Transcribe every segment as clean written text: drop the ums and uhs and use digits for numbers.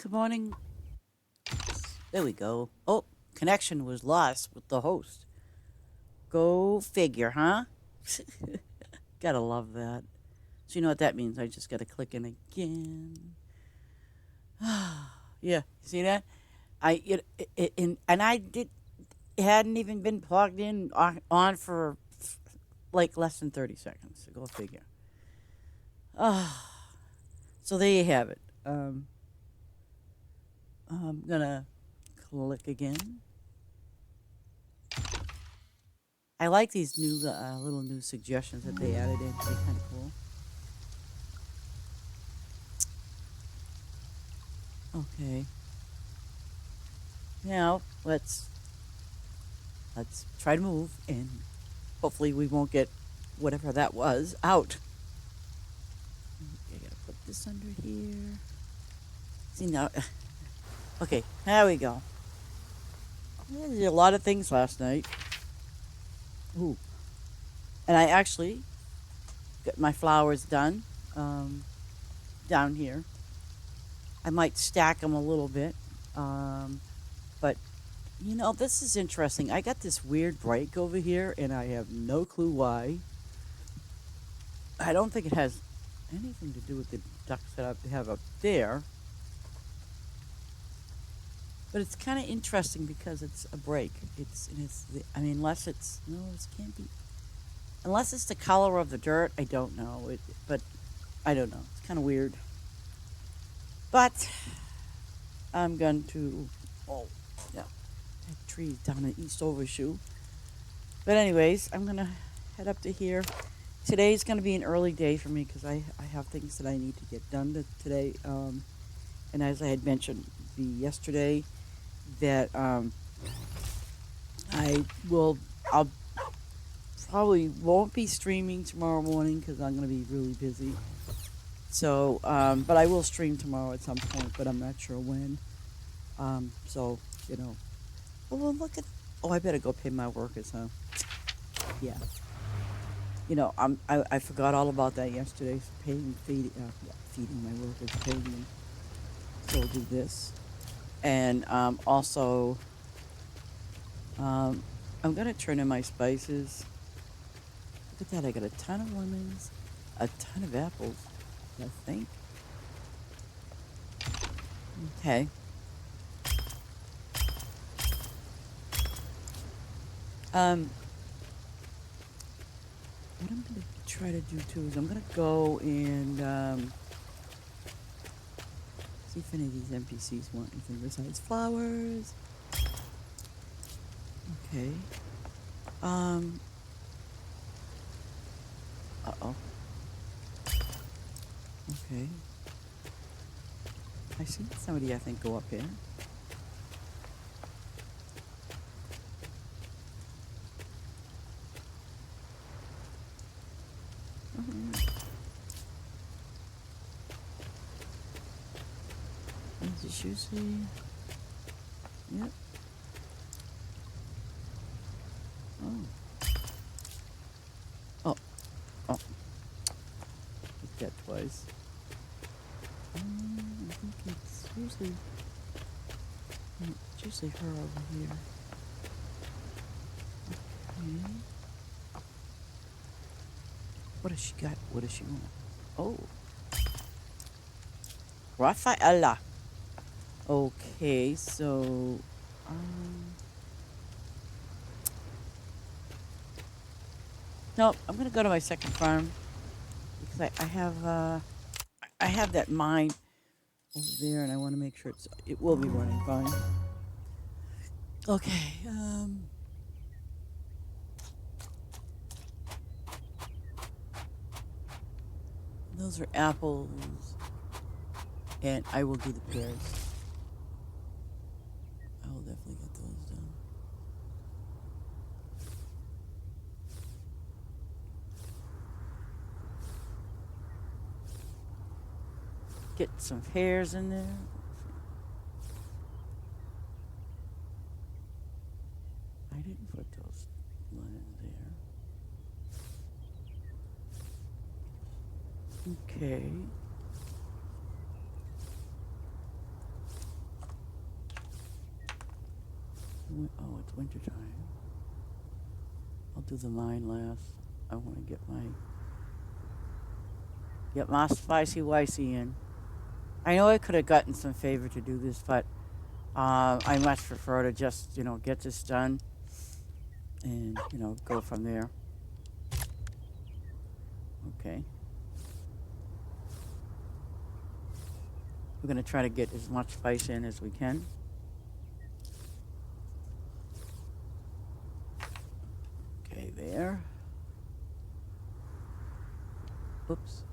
Good morning. There we go. Oh, connection was lost with the host. Go figure, huh? Gotta love that. So you know what that means? I just gotta click in again. Yeah, see that? And I did hadn't even been plugged in on for like less than 30 seconds. So go figure. Ah, so there you have it. I'm gonna click again. I like these new little new suggestions that they added in. They're kind of cool. Okay. Now let's try to move and hopefully we won't get whatever that was out. Okay, I gotta put this under here. See now. Okay, there we go. I did a lot of things last night. Ooh, and I actually got my flowers done down here. I might stack them a little bit, but you know this is interesting. I got this weird break over here, and I have no clue why. I don't think it has anything to do with the ducks that I have up there, but it's kind of interesting because it's a break. I mean, unless it's no, this can't be. Unless it's the color of the dirt, I don't know. But I don't know. It's kind of weird. But I'm going to. Oh, yeah, that tree down in East Overshoe. But anyways, I'm gonna head up to here. Today's gonna be an early day for me because I have things that I need to get done today. And as I had mentioned yesterday, that I will I'll probably won't be streaming tomorrow morning because I'm going to be really busy. So, but I will stream tomorrow at some point, but I'm not sure when. So you know, oh well, look at. Oh, I better go pay my workers, huh? Yeah. You know, I forgot all about that yesterday. Feeding my workers, paying them. So we'll do this, and also I'm gonna turn in my spices. Look at that! I got a ton of lemons, a ton of apples. I think. Okay. Um, what I'm gonna try to do too is I'm gonna go and see if any of these NPCs want anything besides flowers. Okay. Um. Uh oh. Okay. I see somebody I think go up here. Alright. There's the usually. Yep. Oh. Oh. Oh. Hit that twice. I think it's usually her over here. Okay. What does she got? What does she want? Oh. Rafaela. Okay, so um no, I'm gonna go to my second farm because I have that mine over there and I wanna make sure it will be running fine. Okay, those are apples and I will do the pears. I will definitely get those done. Get some pears in there. I didn't put those lemons there. Okay. Oh, it's winter time. I'll do the mine last. I want to get my spicy wicey in. I know I could have gotten some favor to do this, but I much prefer to just, get this done and, go from there. Okay. We're going to try to get as much spice in as we can. Okay, there. Oops.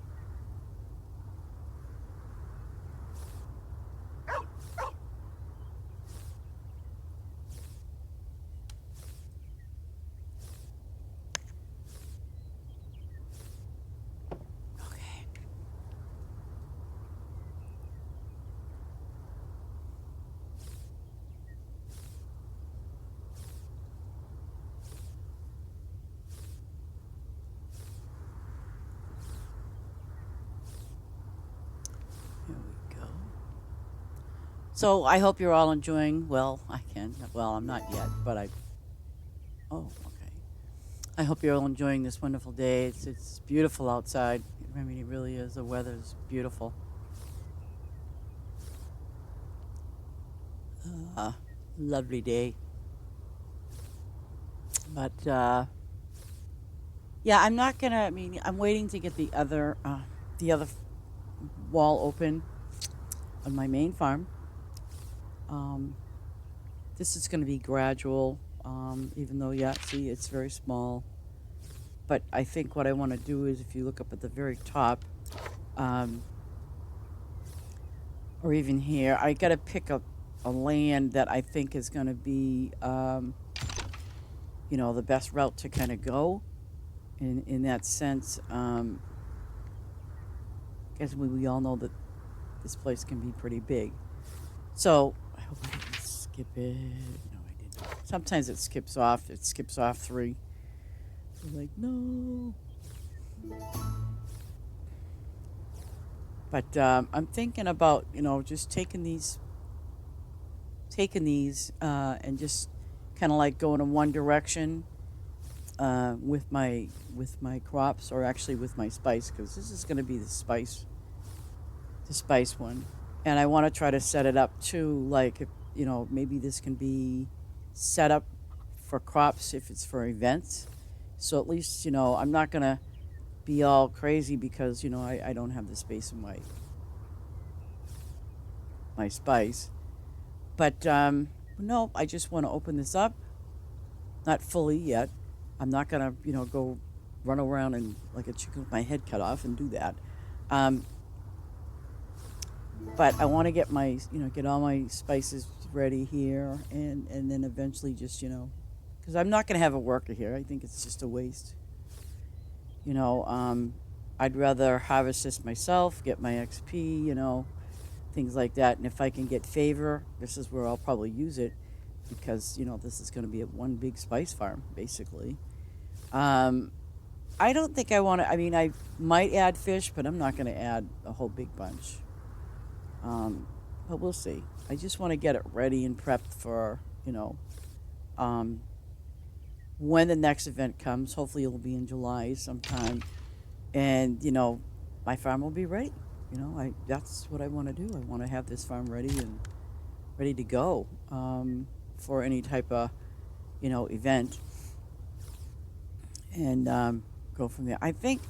Here we go. So I hope you're all enjoying. Well, I'm not yet, but Oh, okay. I hope you're all enjoying this wonderful day. It's beautiful outside. I mean, it really is. The weather's beautiful. Lovely day. But yeah, I'm not gonna. I mean, I'm waiting to get the other wall open on my main farm. Um, this is going to be gradual, even though, yeah, see, it's very small. But I think what I want to do is, if you look up at the very top, um, or even here, I got to pick up a land that I think is going to be, the best route to kind of go in that sense. As we all know that this place can be pretty big. So I hope I didn't skip it. No, I didn't. Sometimes it skips off. It skips off 3. I'm like, no. But I'm thinking about, just taking these and just kind of like going in one direction with my crops, or actually with my spice, because this is going to be the spice one. And I want to try to set it up too, like, maybe this can be set up for crops if it's for events. So at least, I'm not going to be all crazy because, I don't have the space in my spice. But no, I just want to open this up. Not fully yet. I'm not going to, go run around and like a chicken with my head cut off and do that. But I want to get get all my spices ready here, and then eventually just, because I'm not going to have a worker here. I think it's just a waste. I'd rather harvest this myself, get my XP, things like that. And if I can get favor, this is where I'll probably use it, because, this is going to be one big spice farm, basically. I don't think I want to, I mean, I might add fish, but I'm not going to add a whole big bunch. But we'll see. I just want to get it ready and prepped for, um, when the next event comes. Hopefully it'll be in July sometime. And, my farm will be ready. That's what I want to do. I want to have this farm ready and ready to go for any type of, event. And go from there. I think,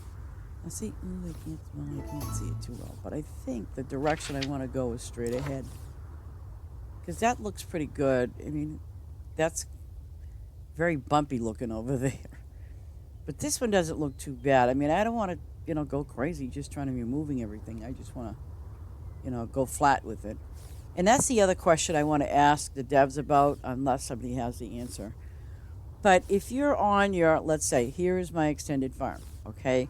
let's see, I can't see it too well, but I think the direction I want to go is straight ahead. Because that looks pretty good. I mean, that's very bumpy looking over there. But this one doesn't look too bad. I mean, I don't want to, go crazy just trying to be moving everything. I just want to, go flat with it. And that's the other question I want to ask the devs about, unless somebody has the answer. But if you're on let's say, here's my extended farm, okay?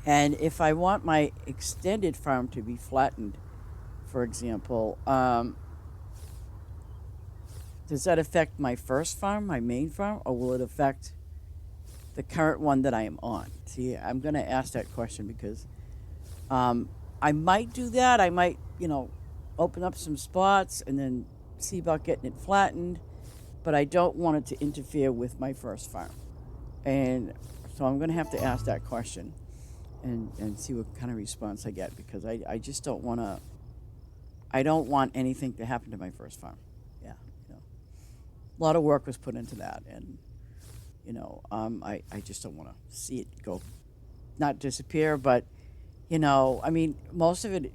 And if I want my extended farm to be flattened, for example, does that affect my first farm, my main farm, or will it affect the current one that I am on? See, I'm going to ask that question because I might do that. I might, open up some spots and then see about getting it flattened. but I don't want it to interfere with my first farm. And so I'm going to have to ask that question and see what kind of response I get, because I just don't want to. I don't want anything to happen to my first farm. Yeah, you know, a lot of work was put into that, and I just don't want to see it go, not disappear, but I mean, most of it,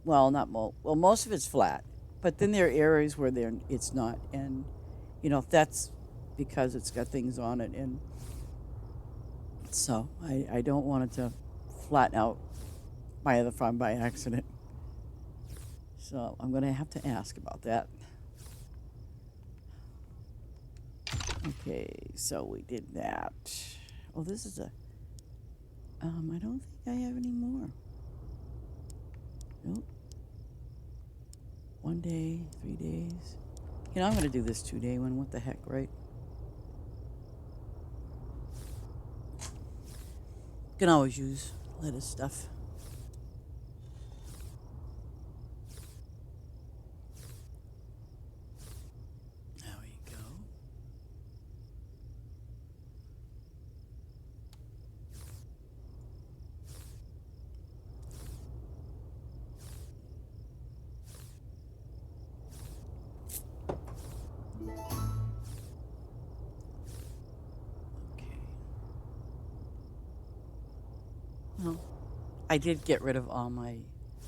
well, not well, most of it's flat, but then there are areas where it's not, and that's because it's got things on it, and so I don't want it to flatten out my other farm by accident. So I'm going to have to ask about that. Okay, so we did that. Oh, this is I don't think I have any more. Nope. 1 day, 3 days. I'm going to do this 2-day one. What the heck, right? You can always use lettuce stuff. There we go. Okay. Well, I did get rid of all my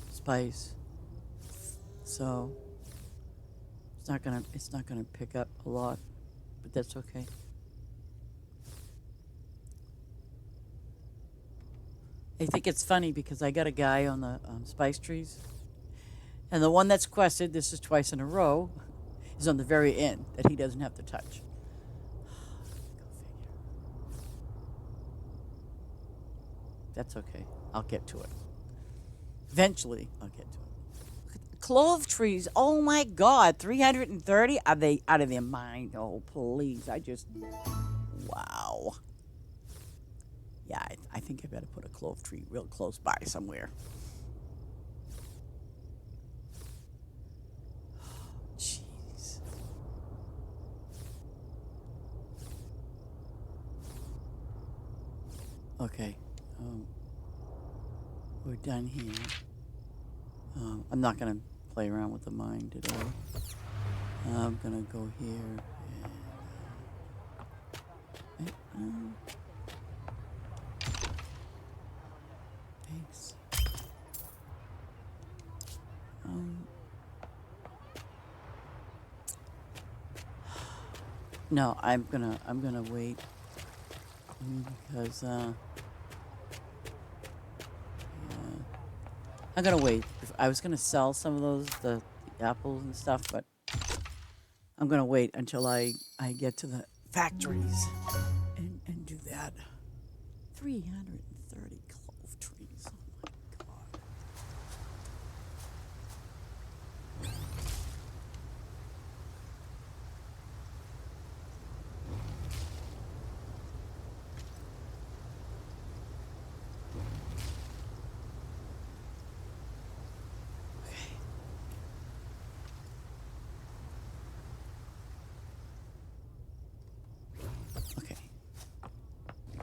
spice, so it's not gonna pick up a lot, but that's okay. I think it's funny because I got a guy on the spice trees, and the one that's quested, this is twice in a row, is on the very end that he doesn't have to touch. Go figure. That's okay. I'll get to it. Eventually, I'll get to it. Clove trees. Oh my God, 330? Are they out of their mind? Oh, please. Wow. Yeah, I think I better put a clove tree real close by somewhere. Jeez. Okay. We're done here. I'm not going to play around with the mine today. I'm going to go here and... thanks. No, I'm gonna wait because yeah, I'm gonna wait. I was gonna sell some of the apples and stuff, but I'm gonna wait until I get to the factories and do that. 330 clove trees. Oh my God. Okay.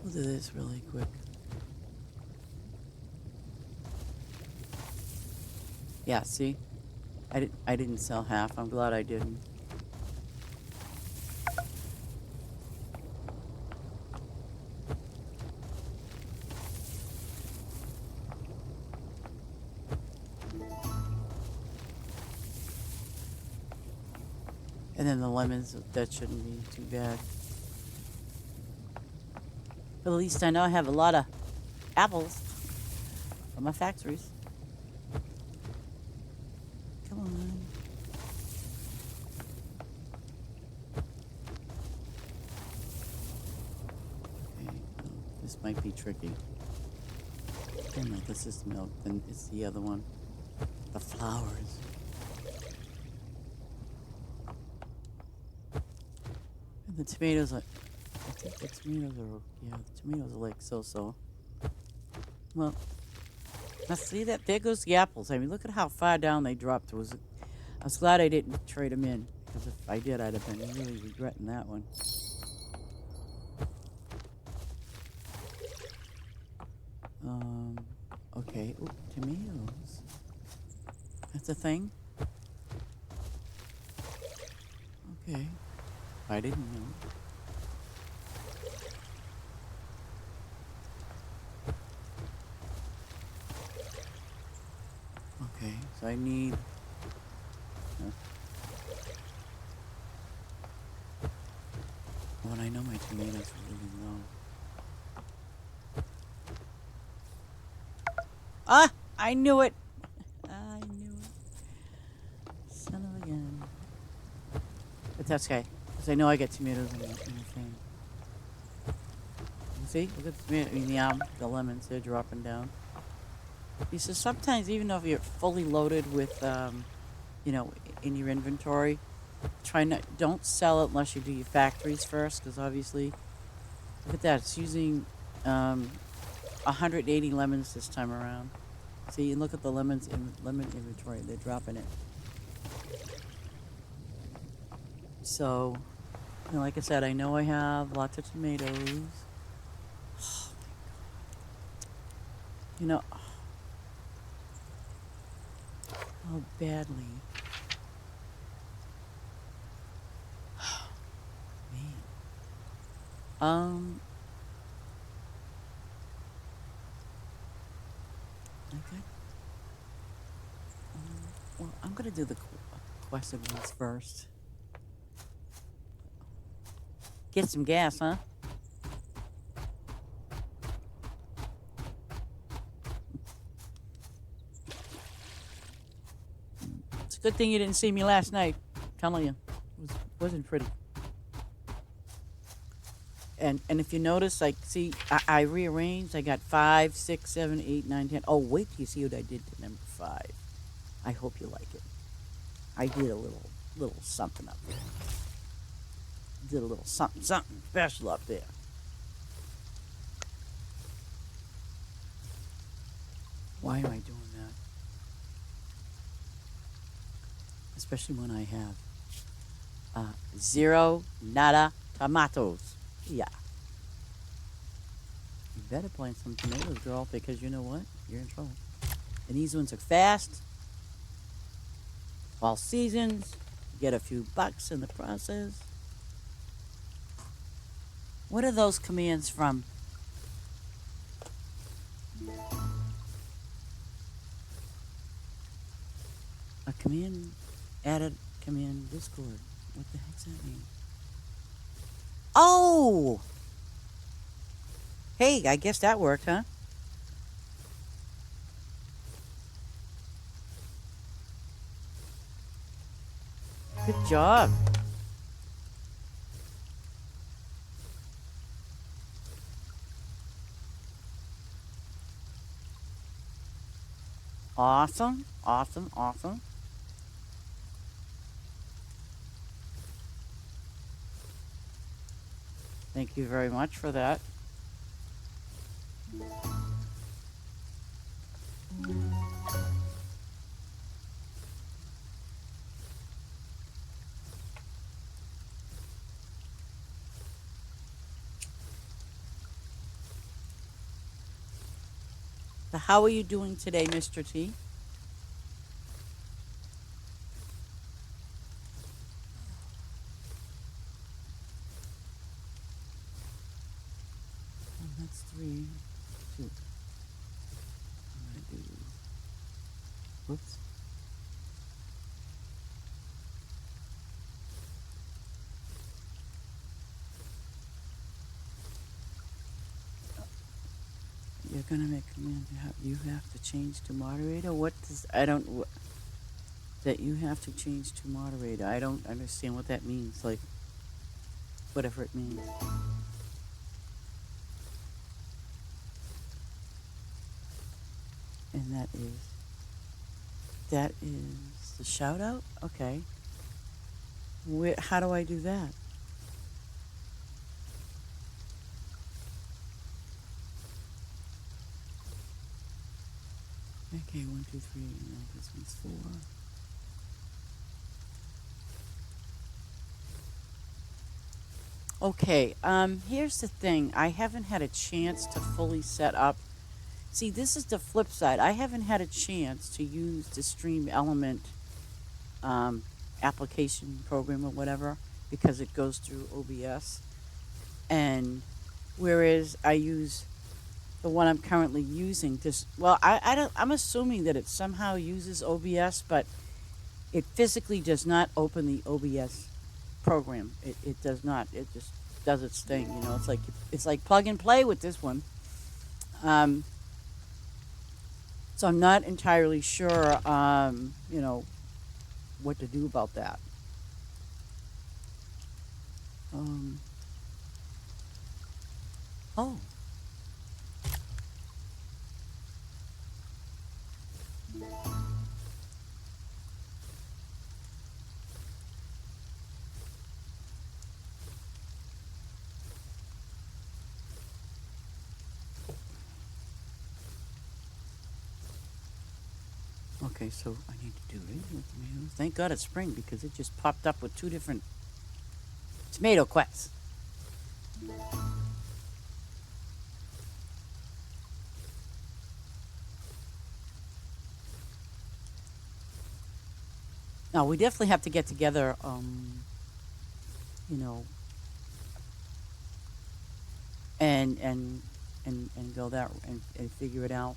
We'll do this really quick. Yeah, see? I didn't sell half. I'm glad I didn't. And then the lemons, that shouldn't be too bad. But at least I know I have a lot of apples from my factories. Come on. Okay, this might be tricky. Oh no, this is milk, then it's the other one. The flowers. And the tomatoes are, I think the tomatoes are, yeah, the tomatoes are like so-so. Well, now see that? There goes the apples. I mean, look at how far down they dropped. I was glad I didn't trade them in. because if I did, I'd have been really regretting that one. Okay. Ooh, tomatoes. That's a thing? Okay. I didn't know. Okay, so I need... Well, I know my tomatoes are really low. Ah! I knew it! I knew it. Son of a gun. But that's okay, because I know I get tomatoes in the thing. You see? Look at the tomato. I mean, the lemons, they're dropping down. You see, sometimes, even though you're fully loaded with, you know, in your inventory, don't sell it unless you do your factories first, because obviously, look at that, it's using 180 lemons this time around. See, and look at the lemon inventory, they're dropping it. So, you know, like I said, I know I have lots of tomatoes. Oh my God. You know, how badly. Man. Okay. Well, I'm gonna do the quested ones first. Get some gas, huh? It's a good thing you didn't see me last night. I'm telling you, wasn't pretty. And if you notice, like, see, I rearranged. I got 5, 6, 7, 8, 9, 10. Oh, wait till you see what I did to number 5. I hope you like it. I did a little something up there. Did a little something special up there. Why am I doing that? Especially when I have 0 nada tomatoes. Yeah. You better plant some tomatoes, girl, because you know what? You're in trouble. And these ones are fast. All seasons. You get a few bucks in the process. What are those commands from? A command added command Discord. What the heck's that mean? Oh! Hey, I guess that worked, huh? Good job. Awesome, awesome, awesome. Thank you very much for that. So how are you doing today, Mr. T? That's 3, 2. I'm gonna do. Whoops. You're gonna make command. You have to change to moderator. What does I don't that you have to change to moderator? I don't understand what that means. Like whatever it means. And that is the shout out. Okay. How do I do that? Okay, 1, 2, 3. No, this one's 4. Okay, here's the thing. I haven't had a chance to fully set up. See, this is the flip side. I haven't had a chance to use the Stream Element um, application program or whatever because it goes through OBS. And whereas I use the one I'm currently using, this well, I don't. I'm assuming that it somehow uses OBS, but it physically does not open the OBS program. It does not. It just does its thing. You know, it's like plug and play with this one. Um, so I'm not entirely sure. You know what to do about that. Um, oh, okay. So I need to do it with tomatoes. Thank God it's spring because it just popped up with two different tomato quests. Now we definitely have to get together. You know, and and go that and figure it out.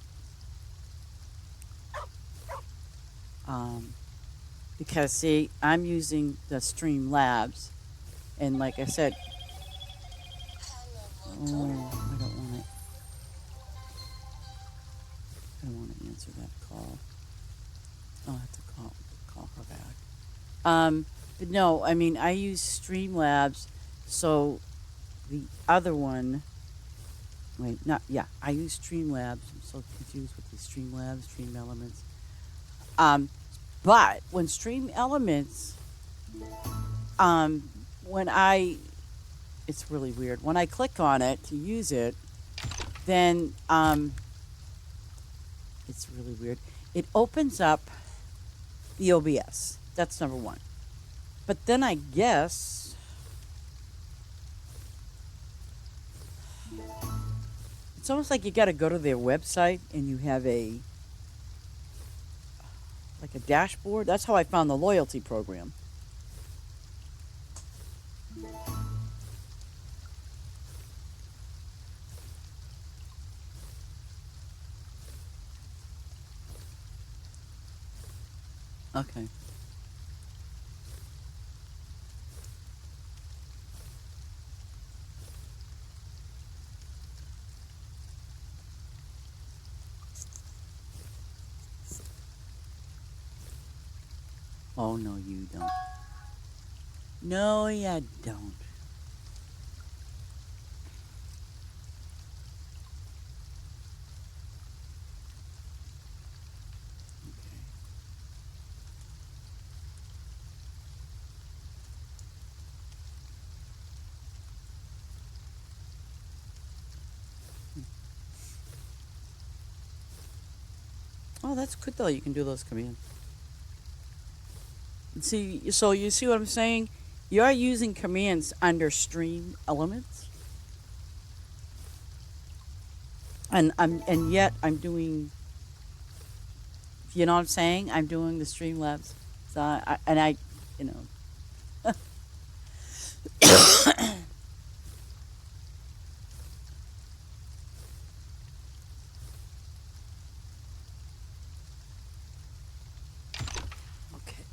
Um, because see, I'm using the Stream Labs, and like I said, oh, I don't want to. I don't want to answer that call. I'll have to call her back. But no, I mean I use Streamlabs, so the other one. Wait, not yeah. I use Streamlabs. I'm so confused with the Streamlabs, Stream Elements. Um, but when Stream Elements, um, when I, it's really weird. When I click on it to use it, then it's really weird. It opens up the OBS. That's number one. But then I guess it's almost like you got to go to their website and you have a like a dashboard. That's how I found the loyalty program. Okay. Oh no, you don't. No, you don't. Okay. Oh, that's good though. You can do those commands. See, so you see what I'm saying? You're using commands under Stream Elements, and yet I'm doing. You know what I'm saying? I'm doing the Streamlabs. So and I, you know. Okay.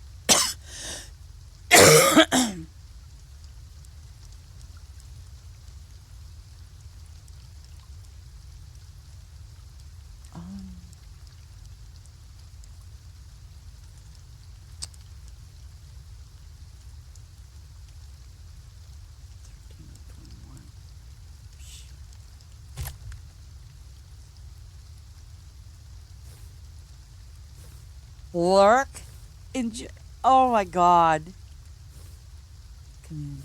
um, 13 21. Work. Enjoy. Oh my God. Come in.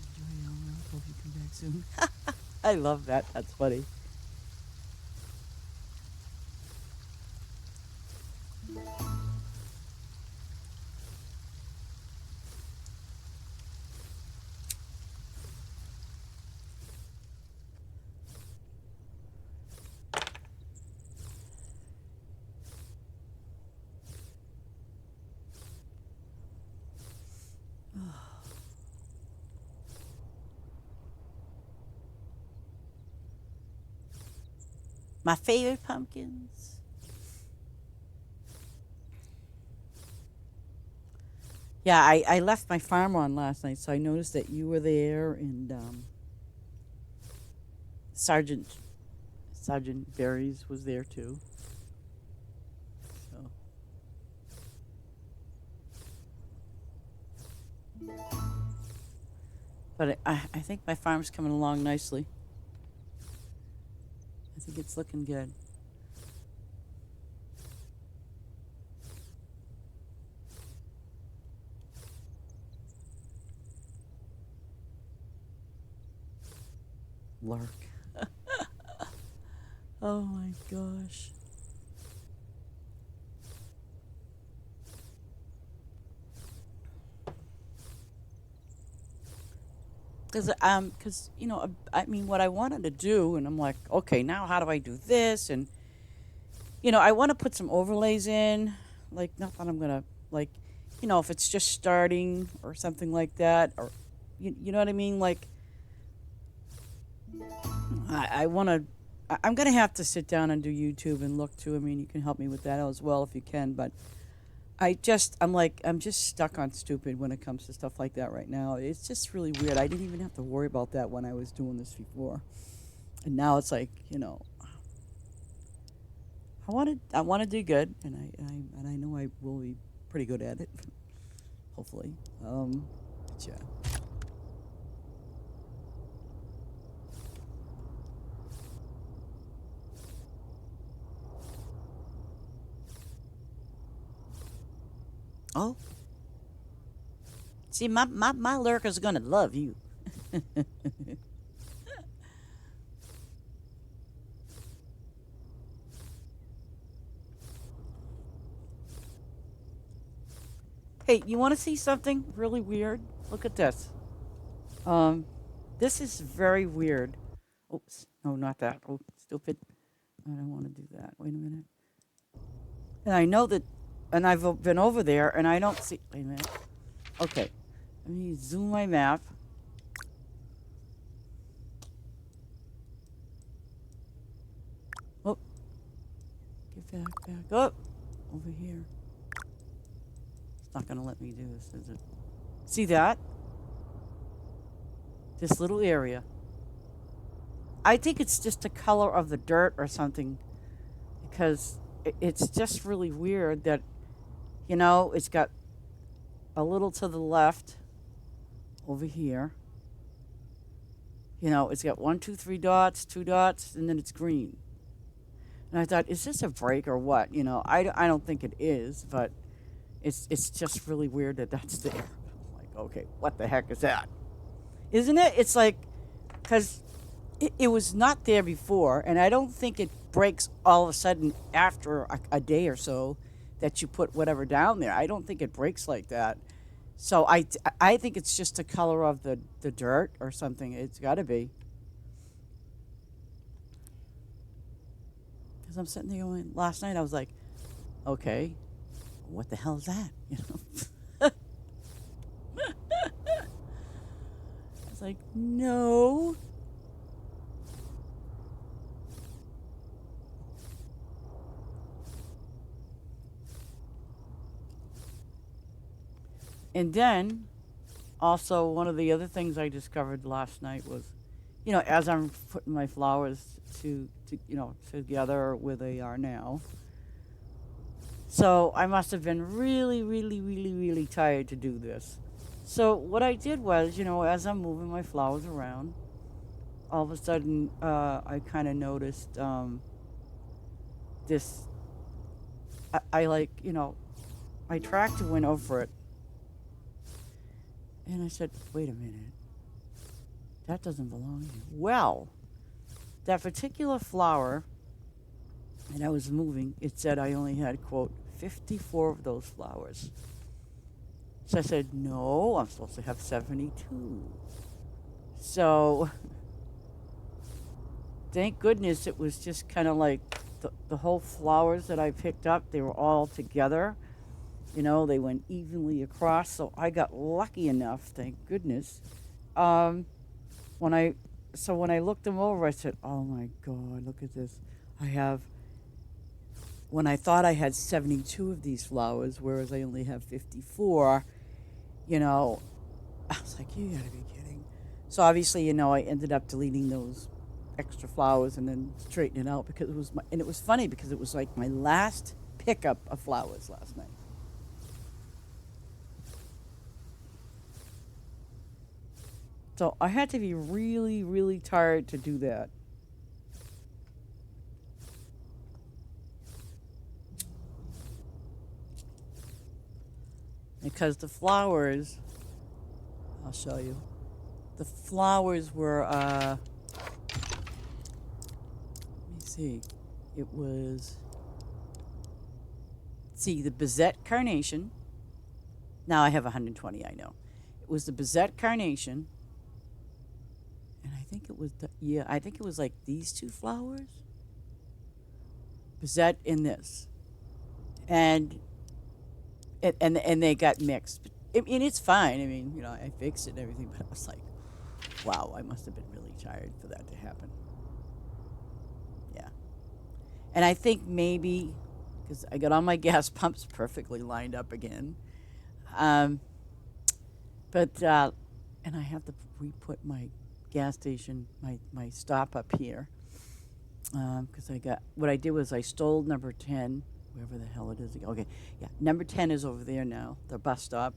Enjoy Elmer. Hope you come back soon. I love that. That's funny. My favorite pumpkins. Yeah, I left my farm on last night, so I noticed that you were there and Sergeant Sergeant Berries was there too. So but I think my farm's coming along nicely. I think it's looking good. Lurk. Oh my gosh. Cause I mean, what I wanted to do, and I'm like, okay, now how do I do this? And I want to put some overlays in, like not that I'm gonna like, if it's just starting or something like that, or you know what I mean? Like, I want to. I'm gonna have to sit down and do YouTube and look too. I mean, you can help me with that as well if you can, but I'm just stuck on stupid when it comes to stuff like that right now. It's just really weird. I didn't even have to worry about that when I was doing this before, and now it's like I want to do good, and I know I will be pretty good at it, hopefully. But yeah. Oh, see, my lurker's gonna love you. Hey, you want to see something really weird? Look at this. Um, this is very weird. Oops, no, not that. Oh, stupid. I don't want to do that. Wait a minute. And I know that, and I've been over there, and I don't see. Wait a minute. Okay, let me zoom my map. Oh, get back up. Over here. It's not gonna let me do this, is it? See that? This little area. I think it's just the color of the dirt or something, because it's just really weird that it's got a little to the left over here. It's got one, two, three dots, two dots, and then it's green. And I thought, is this a break or what? I don't think it is, but it's just really weird that that's there. Like, okay, what the heck is that? Isn't it? It's like, because it was not there before, and I don't think it breaks all of a sudden after a day or so that you put whatever down there. I don't think it breaks like that. So I think it's just the color of the dirt or something. It's got to be. Because I'm sitting there going, last night I was like, okay, what the hell is that? I was like, no. And then, also, one of the other things I discovered last night was, as I'm putting my flowers together where they are now. So I must have been really, really, really, really tired to do this. So what I did was, as I'm moving my flowers around, all of a sudden I kind of noticed this. I like, my tractor went over it, and I said, "Wait a minute, that doesn't belong here." Well, that particular flower that I was moving, it said I only had, quote, 54 of those flowers. So I said, no, I'm supposed to have 72. So thank goodness it was just kind of like the whole flowers that I picked up, they were all together. You know, they went evenly across, so I got lucky enough, thank goodness. Um, when I so when I looked them over, I said, "Oh my God, look at this! I have." When I thought I had 72 of these flowers, whereas I only have 54, you know, I was like, "You gotta be kidding!" So obviously, I ended up deleting those extra flowers and then straightening it out because and it was funny because it was like my last pickup of flowers last night. So I had to be really, really tired to do that. Because the flowers, I'll show you. The flowers were, let me see. It was, see, the Bizette carnation. Now I have 120, I know. It was the Bizette carnation. And I think it was, I think it was like these two flowers. Bizette in this. And and they got mixed. I mean, it's fine. I mean, I fixed it and everything, but I was like, wow, I must have been really tired for that to happen. Yeah. And I think maybe because I got all my gas pumps perfectly lined up again. Um, but, and I have to re put my gas station, my stop up here. Because what I did was I stole number 10, wherever the hell it is. Okay, yeah, number 10 is over there now, the bus stop,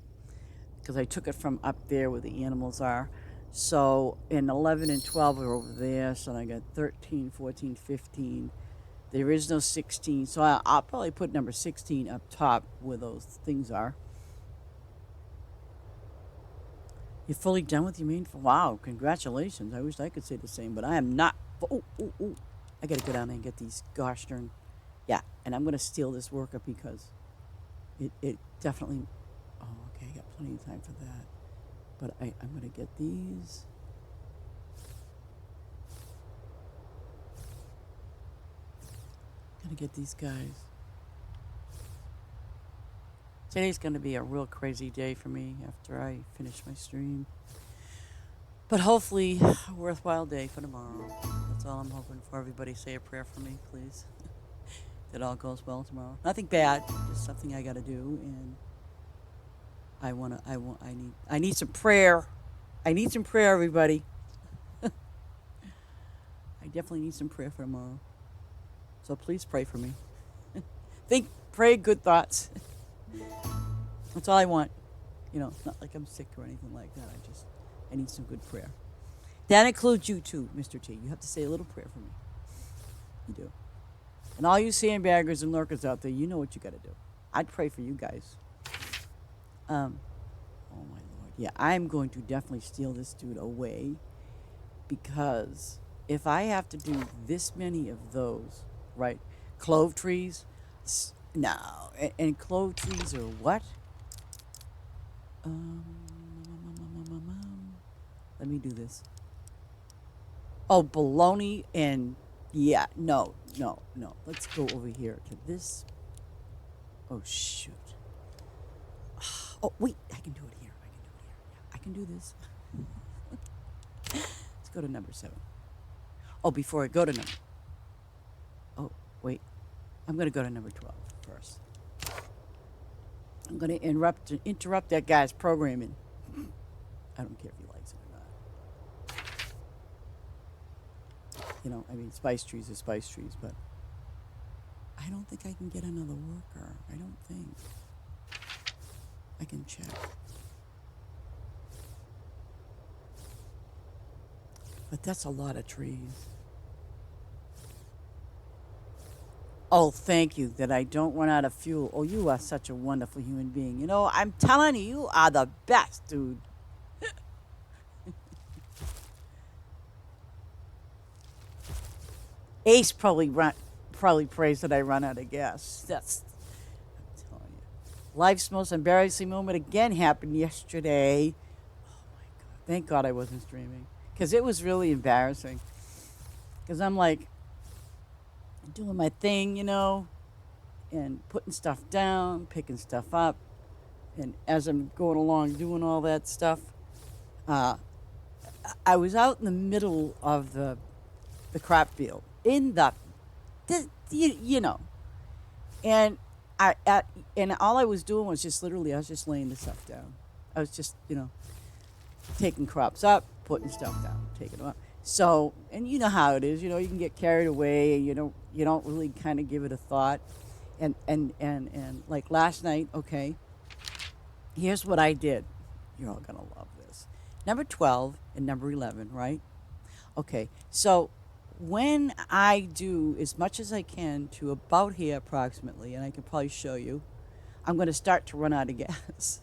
because I took it from up there where the animals are. So, and 11 and 12 are over there, so I got 13, 14, 15. There is no 16, so I'll probably put number 16 up top where those things are. You're fully done with your main. Wow, congratulations. I wish I could say the same, but I am not. Oh, oh, oh. I gotta go down there and get these gosh darn. Yeah, and I'm gonna steal this worker because it definitely. Oh, okay, I got plenty of time for that. But I'm gonna get these. Gonna get these guys. Today's gonna be a real crazy day for me after I finish my stream. But hopefully, a worthwhile day for tomorrow. That's all I'm hoping for. Everybody say a prayer for me, please. That all goes well tomorrow. Nothing bad, just something I got to do, and I need some prayer. I need some prayer, everybody. I definitely need some prayer for tomorrow. So please pray for me. Pray good thoughts. That's all I want. It's not like I'm sick or anything like that. I need some good prayer. That includes you too, Mr. T. You have to say a little prayer for me. You do. And all you sandbaggers and lurkers out there, you know what you got to do. I'd pray for you guys. Oh my lord. Yeah, I'm going to definitely steal this dude away because if I have to do this many of those, right? Clove trees? No. And clove trees are what? Let me do this. Oh, baloney and yeah, no. Let's go over here to this. Oh shoot. Oh wait, I can do it here. Yeah, I can do this. Let's go to number 7. Oh, before I go to number. Oh wait, I'm gonna go to number 12 first. I'm gonna interrupt that guy's programming. I don't care if he likes it or not. I mean, spice trees are spice trees, but I don't think I can get another worker. I don't think. I can check. But that's a lot of trees. Oh, thank you that I don't run out of fuel. Oh, you are such a wonderful human being. I'm telling you, you are the best, dude. Ace probably prays that I run out of gas. I'm telling you. Life's most embarrassing moment again happened yesterday. Oh my god! Thank God I wasn't streaming because it was really embarrassing. Because I'm like doing my thing, and putting stuff down, picking stuff up, and as I'm going along doing all that stuff, uh, I was out in the middle of the crop field in you know, and I at and all I was doing was just literally I was just laying the stuff down. I was just taking crops up, putting stuff down, taking them up. So, and you know how it is, you can get carried away and you don't really kind of give it a thought. And like last night, okay, here's what I did. You're all going to love this. Number 12 and number 11, right? Okay. So, when I do as much as I can to about here approximately, and I can probably show you, I'm going to start to run out of gas.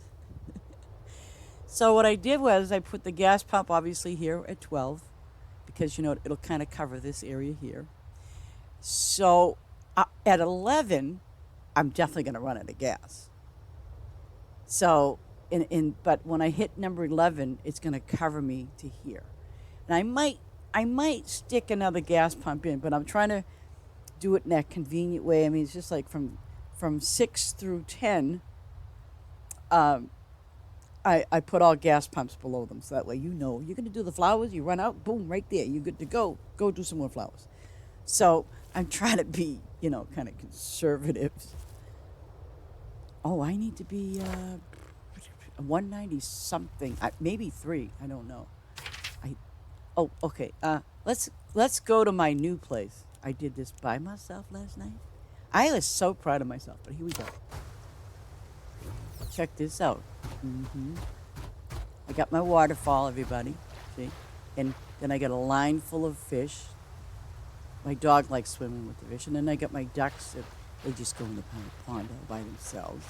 So what I did was I put the gas pump obviously here at 12 because it'll kind of cover this area here. So at 11, I'm definitely going to run out of gas. So but when I hit number 11, it's going to cover me to here. And I might stick another gas pump in, but I'm trying to do it in that convenient way. I mean, it's just like from 6 through 10. I put all gas pumps below them, so that way you're going to do the flowers, you run out, boom, right there, you're good to go. Go do some more flowers. So I'm trying to be, kind of conservative. Oh, I need to be 190 something, maybe 3, I don't know. Okay, let's go to my new place. I did this by myself last night. I was so proud of myself, but here we go. Check this out. I got my waterfall, everybody. See? And then I got a line full of fish. My dog likes swimming with the fish. And then I got my ducks that they just go in the pond all by themselves.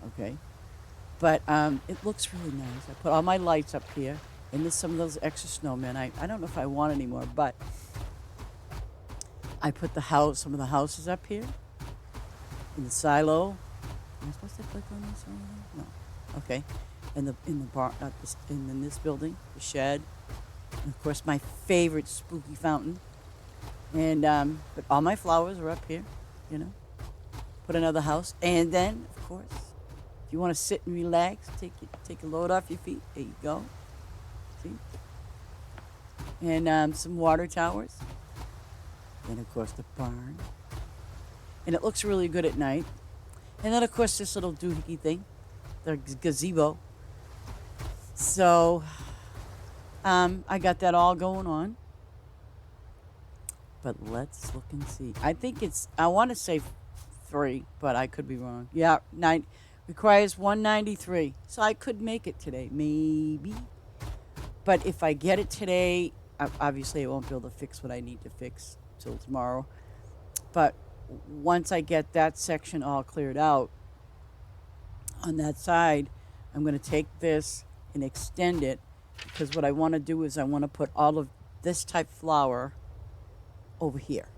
Okay? But it looks really nice. I put all my lights up here. And there's some of those extra snowmen. I don't know if I want any more, but I put some of the houses up here in the silo. Am I supposed to click on this one? No. Okay. In the bar, in this building, the shed, and of course my favorite spooky fountain. And but all my flowers are up here. Put another house, and then of course, if you want to sit and relax, take a load off your feet. There you go. See. And some water towers. And of course the barn. And it looks really good at night. And then, of course, this little doohickey thing, the gazebo. So, I got that all going on. But let's look and see. I want to say 3, but I could be wrong. Yeah, 9 requires 193. So I could make it today, maybe. But if I get it today, obviously I won't be able to fix what I need to fix till tomorrow. But once I get that section all cleared out on that side, I'm going to take this and extend it, because what I want to do is I want to put all of this type flower over here.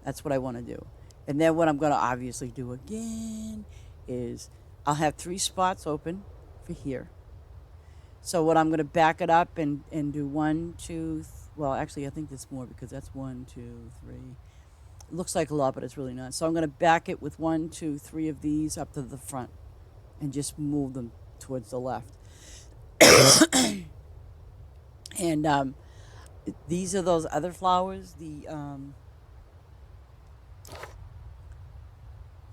That's what I want to do. And then what I'm going to obviously do again is I'll have 3 spots open for here. So what I'm going to back it up and do 1, 2, well, actually I think there's more, because that's 1, 2, 3. It looks like a lot, but it's really not. So I'm going to back it with 1, 2, 3 of these up to the front and just move them towards the left. And these are those other flowers. Let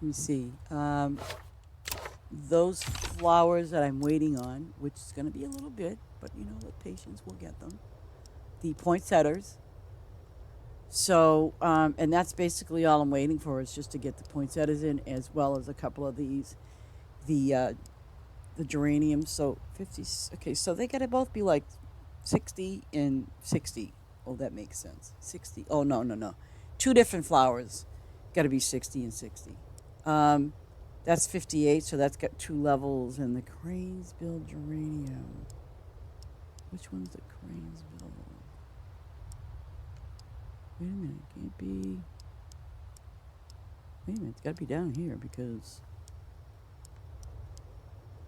me see. Those flowers that I'm waiting on, which is going to be a little bit, but with patience we'll get them. The poinsettias. So, and that's basically all I'm waiting for, is just to get the poinsettias in, as well as a couple of these, the geraniums. So 50. Okay, so they got to both be like 60 and 60. Oh, that makes sense. 60. Oh, no. 2 different flowers got to be 60 and 60. That's 58, so that's got 2 levels. And the cranesbill geranium. Which one's the cranesbill? Wait a minute, it can't be. Wait a minute, it's got to be down here, because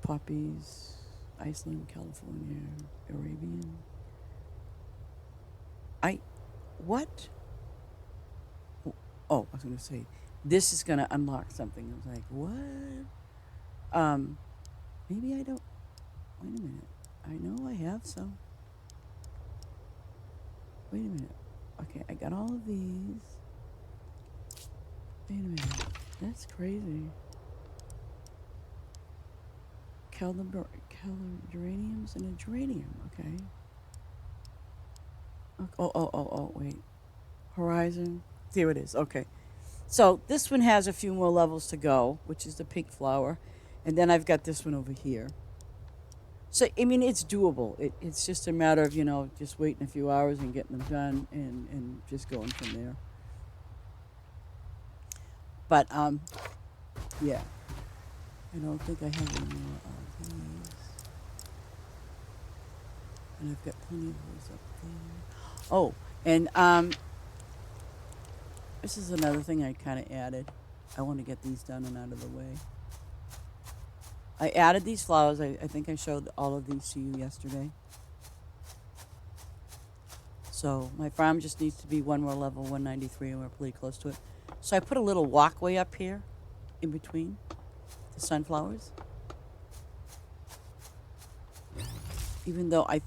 poppies, Iceland, California, Arabian. What? Oh, I was going to say, this is going to unlock something. I was like, what? Maybe I don't. Wait a minute. I know I have some. Wait a minute. Okay, I got all of these. Wait a minute. That's crazy. Geraniums and a geranium. Okay. Oh, wait. Horizon. There it is. Okay. So this one has a few more levels to go, which is the pink flower. And then I've got this one over here. So, I mean, it's doable. It's just a matter of, just waiting a few hours and getting them done and just going from there. But, yeah. I don't think I have any more of these. And I've got plenty of those up there. Oh, and this is another thing I kind of added. I want to get these done and out of the way. I added these flowers. I think I showed all of these to you yesterday. So my farm just needs to be one more level, 193, and we're pretty close to it. So I put a little walkway up here in between the sunflowers. Even though I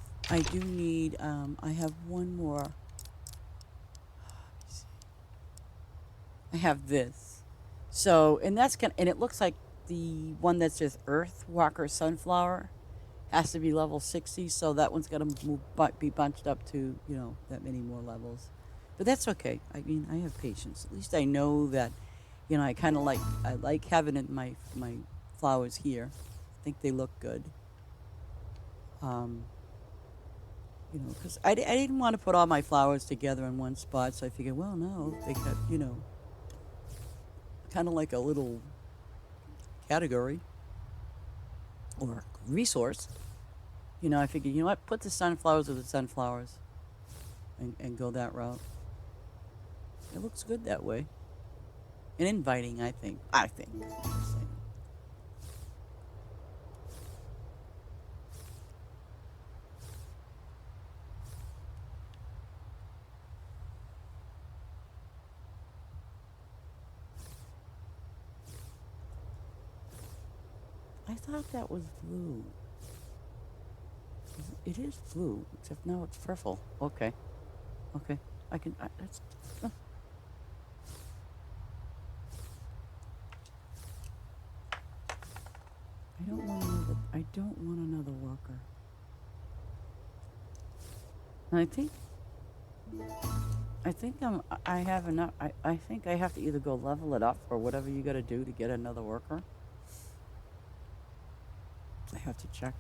do need, I have one more. I have this. So, and that's and it looks like the one that says Earth Walker Sunflower has to be level 60, so that one's got to be bunched up to, that many more levels. But that's okay. I mean, I have patience. At least I know that, I kind of I like having my flowers here. I think they look good. Because I didn't want to put all my flowers together in one spot, so I figured, well, no, they got, kind of like a little category or resource. I figured, what, put the sunflowers with the sunflowers and go that route. It looks good that way. And inviting, I think. I thought that was blue. It is blue, except now it's purple. Okay. I can. That's. I don't want another worker. And I think I have enough. I think I have to either go level it up or whatever you got to do to get another worker. I have to check.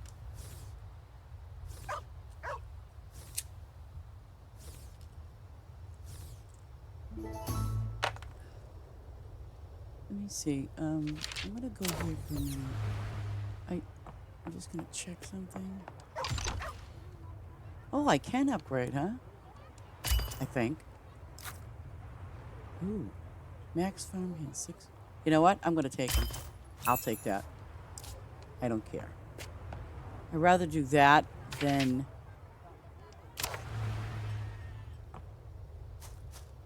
Let me see. I'm gonna go here for a minute. I'm just gonna check something. Oh, I can upgrade, huh? I think. Ooh, max farm hand 6. You know what? I'm gonna take him. I'll take that. I don't care. I'd rather do that than.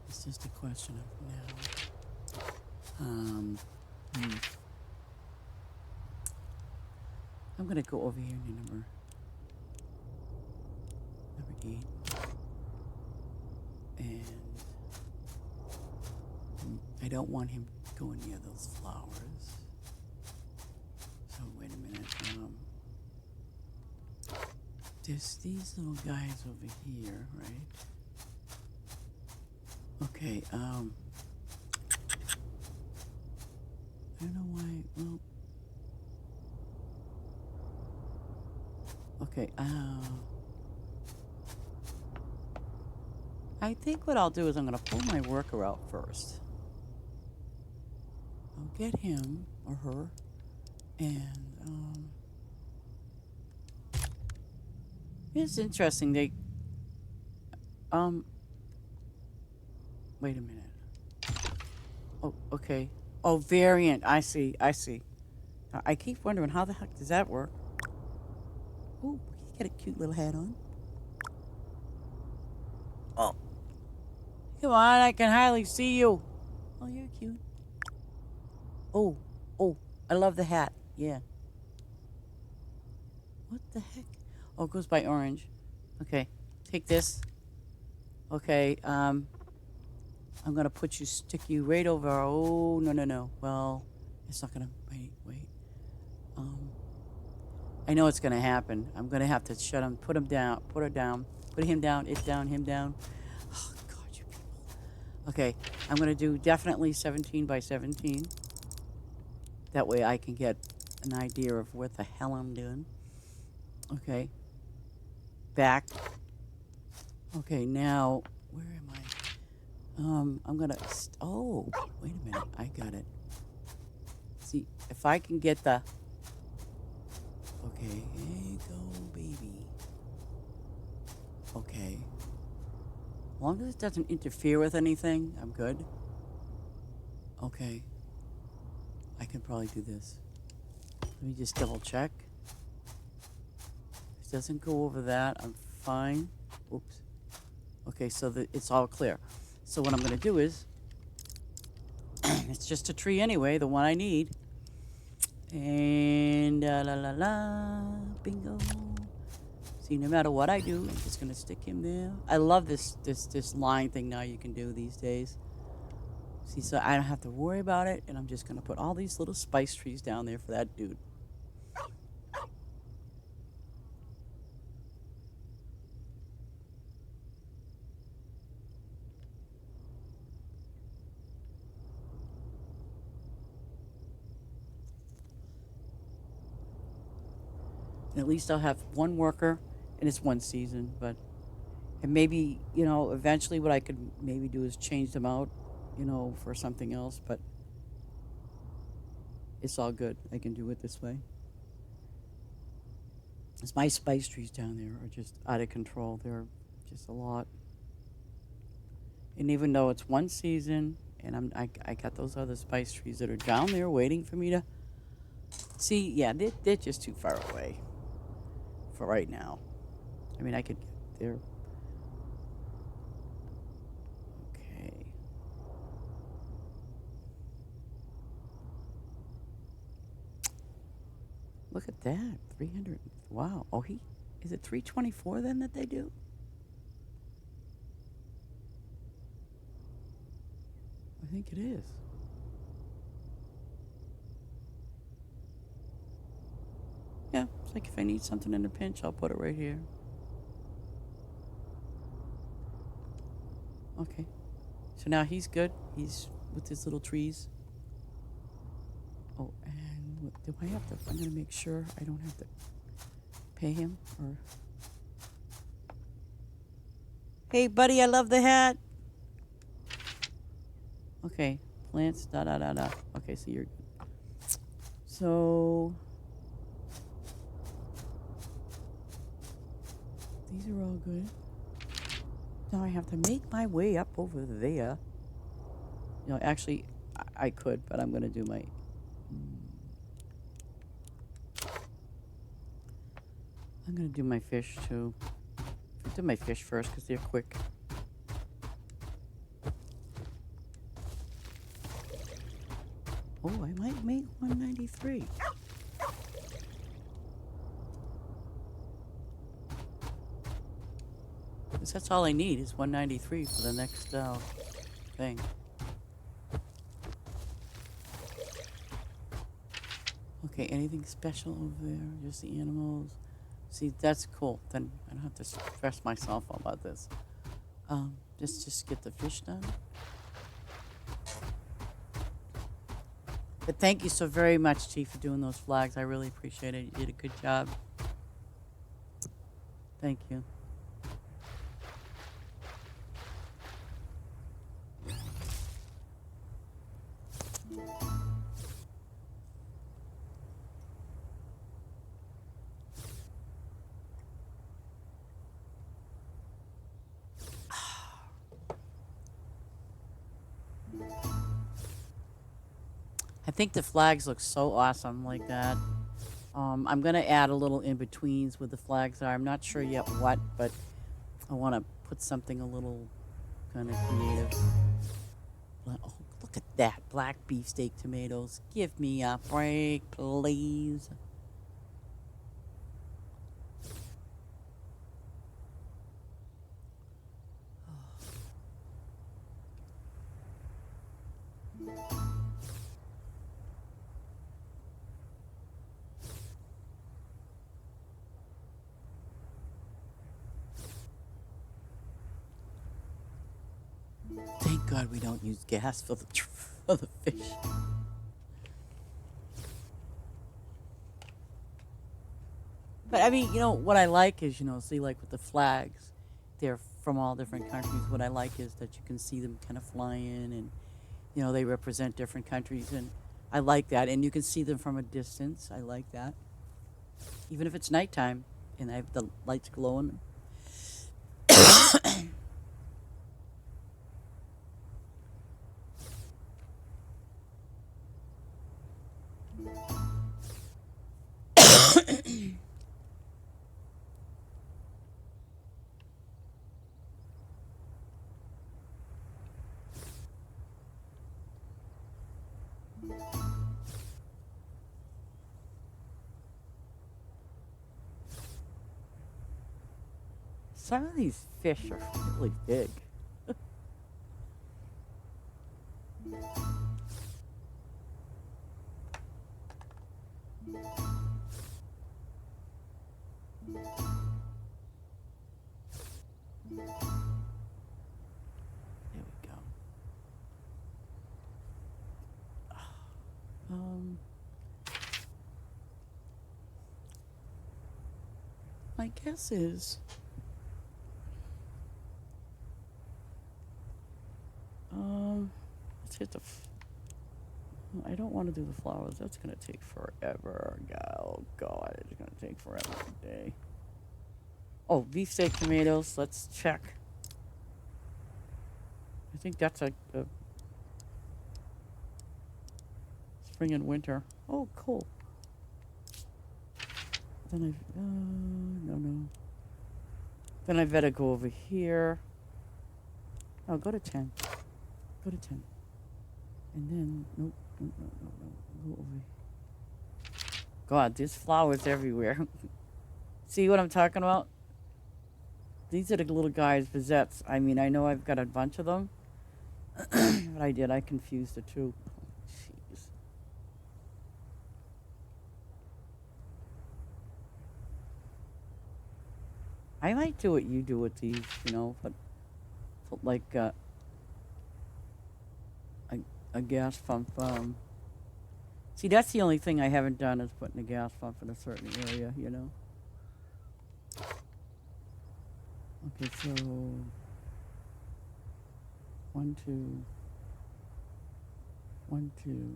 It's just a question of now. I'm gonna go over here to number 8, and I don't want him going near those flowers. So wait a minute. There's these little guys over here, right? Okay. I don't know why. Well. Okay. I think what I'll do is I'm going to pull my worker out first. I'll get him or her, and it's interesting. They wait a minute. Oh, okay. Oh, variant. I see. I keep wondering how the heck does that work. Oh, he got a cute little hat on. Oh. Come on, I can hardly see you. Oh, you're cute. Oh, oh, I love the hat. Yeah. What the heck? Oh, it goes by orange. Okay, take this. Okay, I'm gonna stick you right over. Oh, no, no, no. Well, it's not gonna, wait. Um, I know it's gonna happen. I'm gonna have to shut him, put him down, put her down, put him down, it down, him down. Oh, God, you people. Okay, I'm gonna do definitely 17 by 17. That way I can get an idea of what the hell I'm doing. Okay, back. Okay, now, where am I? I'm gonna, oh, wait a minute, I got it. See, if I can get the, okay, here you go, baby. Okay. As long as it doesn't interfere with anything, I'm good. Okay. I can probably do this. Let me just double check. If it doesn't go over that, I'm fine. Oops. Okay, so it's all clear. So what I'm going to do is, it's just a tree anyway, the one I need. And la la la, bingo. See, no matter what I do, I'm just gonna stick him there. I love this line thing now you can do these days. See, so I don't have to worry about it, and I'm just gonna put all these little spice trees down there for that dude. And at least I'll have one worker, and it's one season, but and maybe, eventually what I could maybe do is change them out, for something else, but it's all good. I can do it this way. 'Cause my spice trees down there are just out of control. They're just a lot. And even though it's one season, and I got those other spice trees that are down there waiting for me to see. Yeah, they're just too far away for right now. I mean, I could get there. Okay. Look at that. 300. Wow. Oh, is it 324 then that they do? I think it is. Yeah, it's like if I need something in a pinch, I'll put it right here. Okay. So now he's good. He's with his little trees. Oh, and do I have to? I'm going to make sure I don't have to pay him or. Hey, buddy, I love the hat. Okay, plants, da da da da. Okay, so you're good. So these are all good. Now I have to make my way up over there. Actually, I could, but I'm gonna do my. I'm gonna do my fish too. I'll do my fish first because they're quick. Oh, I might make 193. Because that's all I need is 193 for the next thing. Okay, anything special over there? Just the animals. See, that's cool. Then I don't have to stress myself about this. Just get the fish done. But thank you so very much, Chief, for doing those flags. I really appreciate it. You did a good job. Thank you. I think the flags look so awesome like that. I'm going to add a little in-betweens with the flags are. I'm not sure yet what, but I want to put something a little kind of creative. Oh, look Look at that. Black beefsteak tomatoes. Give me a break, please. Thank God we don't use gas for the fish. But I mean, what I like is, see, like with the flags, they're from all different countries. What I like is that you can see them kind of flying, and they represent different countries, and I like that. And you can see them from a distance. I like that, even if it's nighttime and I have the lights glowing. Some of these fish are really big. There we go. My guess is, let's hit the. I don't want to do the flowers. That's gonna take forever. Oh God, it's gonna take forever today. Oh, beefsteak tomatoes. Let's check. I think that's a spring and winter. Oh, cool. Then no. Then I better go over here. Oh, go to 10. Go to 10. And then, nope, no. Go over. God, there's flowers everywhere. See what I'm talking about? These are the little guys, Bizettes. I mean, I know I've got a bunch of them. But I confused the two. Jeez. I might do what you do with these, put like a gas pump. See, that's the only thing I haven't done is putting a gas pump in a certain area, Okay, so 1, 2, 1, 2.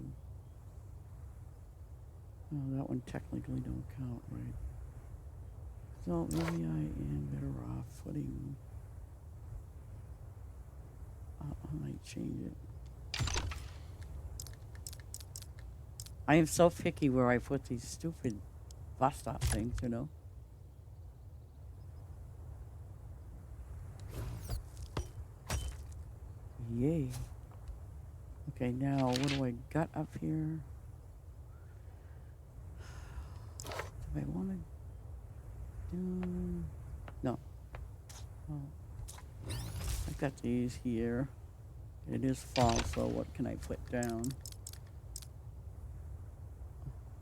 Oh, that one technically don't count, right? So maybe I am better off putting. I might change it. I am so picky where I put these stupid bus stop things, Yay. Okay, now what do I got up here? Do I want to do... No. Oh. I got these here. It is fall, so what can I put down?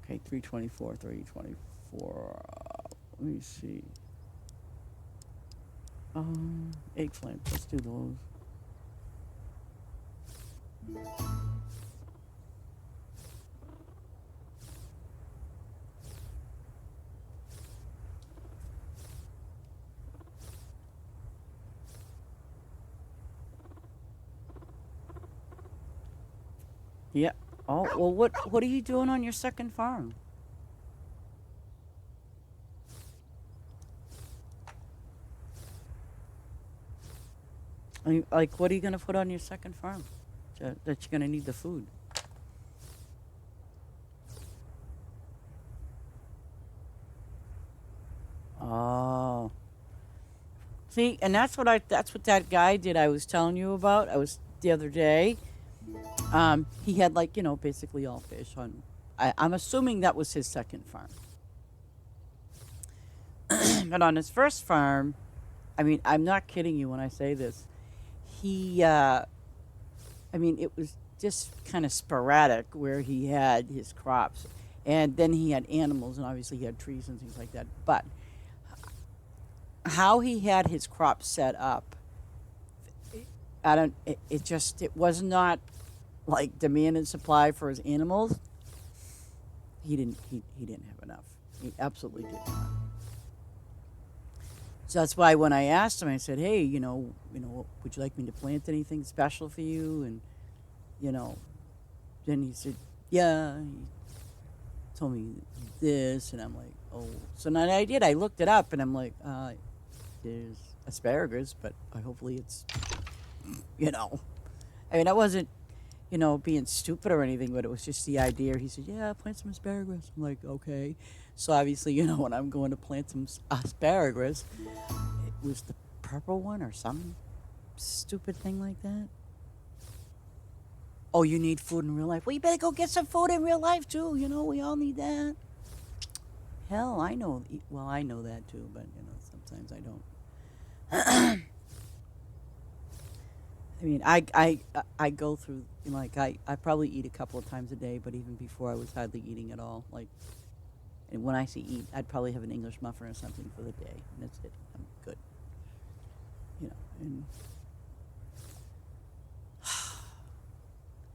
Okay, 324, 324. Let me see. Eggplant. Let's do those. Yeah. Oh, well, what are you doing on your second farm? Like, what are you going to put on your second farm? That you're going to need the food. Oh. See, and that's what that guy did I was telling you about. I was the other day. He had like, basically all fish on. I'm assuming that was his second farm. But on his first farm, I mean, I'm not kidding you when I say this. He, I mean, it was just kind of sporadic where he had his crops. And then he had animals, and obviously he had trees and things like that. But how he had his crops set up, I don't, it just, it was not like demand and supply for his animals. He didn't have enough. He absolutely did not. So that's why when I asked him, I said, "Hey, would you like me to plant anything special for you?" And you know, then he said, "Yeah." He told me this, and I'm like, "Oh." So then I did. I looked it up, and I'm like, "There's asparagus, but hopefully it's, you know." I mean, I wasn't, being stupid or anything, but it was just the idea. He said, "Yeah, plant some asparagus." I'm like, "Okay." So obviously, when I'm going to plant some asparagus, it was the purple one or some stupid thing like that. Oh, you need food in real life. Well, you better go get some food in real life too. We all need that. Hell, I know. Well, I know that too, but sometimes I don't. I mean, I go through like I probably eat a couple of times a day, but even before I was hardly eating at all. Like, and when I say eat, I'd probably have an English muffin or something for the day, and that's it. I'm good. And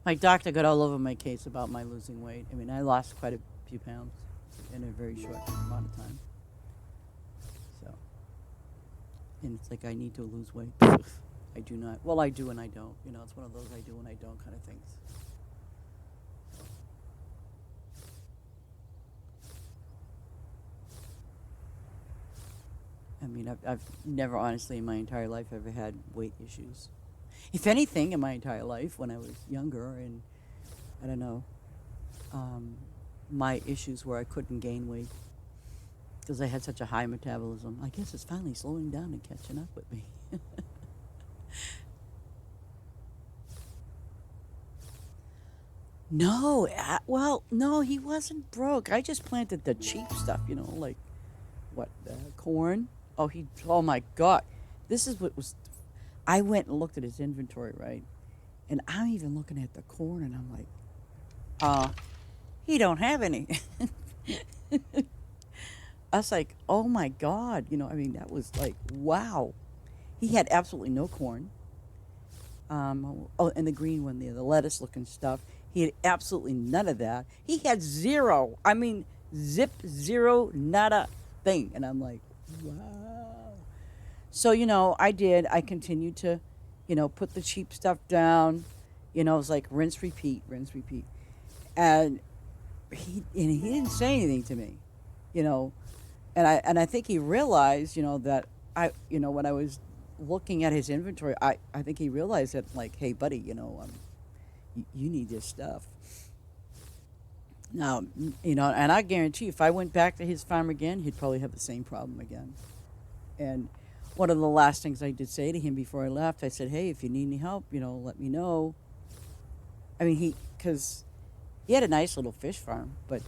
my doctor got all over my case about my losing weight. I mean, I lost quite a few pounds in a very short amount of time. So, and it's like I need to lose weight. I do not. Well, I do and I don't. It's one of those I do and I don't kind of things. I mean, I've never honestly in my entire life ever had weight issues. If anything, in my entire life, when I was younger, and I don't know, um, my issues were I couldn't gain weight because I had such a high metabolism. I guess it's finally slowing down and catching up with me. No, well, no, he wasn't broke. I just planted the cheap stuff, like what, corn. Oh my God, this is what was. I went and looked at his inventory, right, and I'm even looking at the corn, and I'm like, uh, he don't have any. I was like, oh my God, I mean, that was like, wow. He had absolutely no corn. And the green one there, the lettuce looking stuff. He had absolutely none of that. He had zero. I mean, zip zero, nada thing. And I'm like, wow. So, I did. I continued to, put the cheap stuff down. It was like rinse, repeat, rinse, repeat. And he didn't say anything to me, you know. And I think he realized, that when I was looking at his inventory, I think he realized that, like, hey, buddy, you need this stuff. Now, and I guarantee if I went back to his farm again, he'd probably have the same problem again. And one of the last things I did say to him before I left, I said, hey, if you need any help, let me know. I mean, because he had a nice little fish farm, but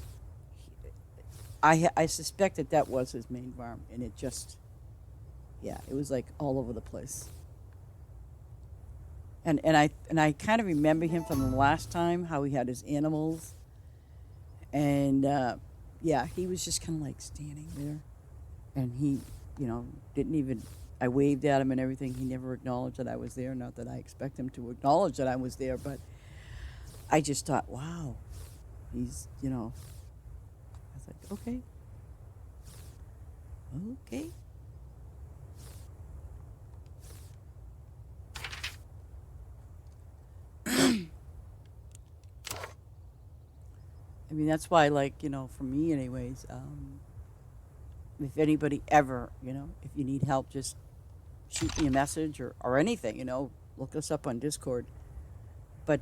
I suspect that was his main farm, and it just, yeah, it was like all over the place. And I kind of remember him from the last time how he had his animals, and yeah, he was just kind of like standing there, and he, didn't even. I waved at him and everything. He never acknowledged that I was there. Not that I expect him to acknowledge that I was there, but I just thought, wow, he's, I was like, okay, okay. I mean, that's why, like, for me, anyways, if anybody ever, if you need help, just shoot me a message or anything, look us up on Discord. But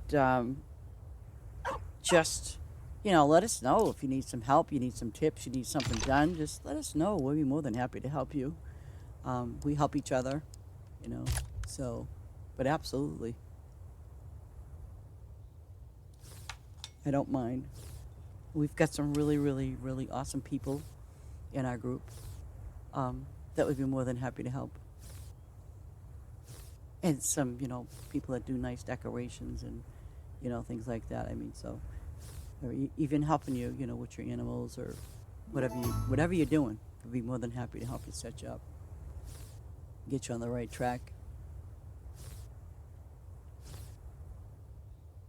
just, let us know if you need some help, you need some tips, you need something done. Just let us know. We'll be more than happy to help you. We help each other, you know. So, but absolutely. I don't mind. We've got some really, really, really awesome people in our group that would be more than happy to help. And some, people that do nice decorations and, things like that. I mean, so, or even helping you, with your animals or whatever you're doing, would be more than happy to help you set you up, get you on the right track.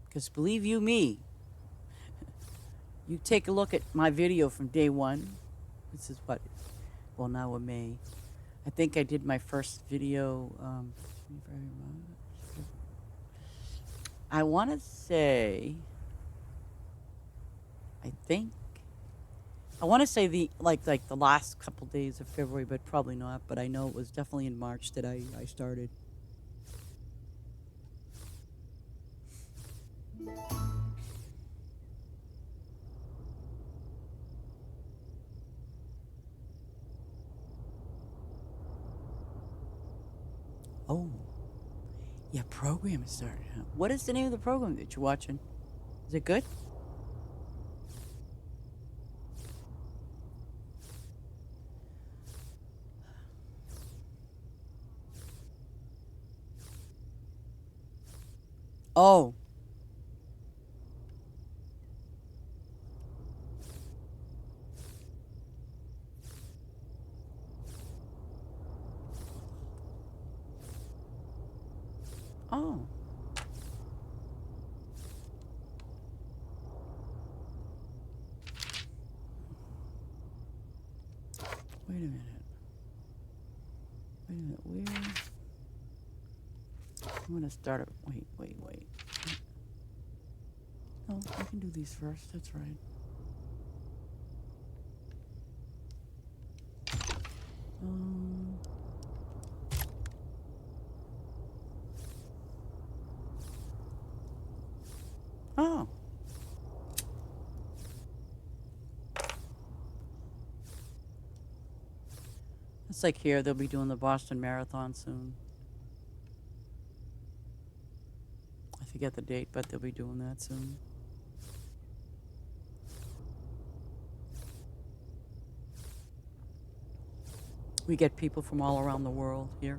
Because believe you me, you take a look at my video from day one. This is what, well, now we're May. I think I did my first video, I want to say, I want to say the last couple days of February, but probably not. But I know it was definitely in March that I started. Oh, yeah, program is starting. What is the name of the program that you're watching? Is it good? Oh. Oh. Wait a minute. Where? I'm going to start it. Wait. No, I can do these first. That's right. Oh. It's like here, they'll be doing the Boston Marathon soon. I forget the date, but they'll be doing that soon. We get people from all around the world here.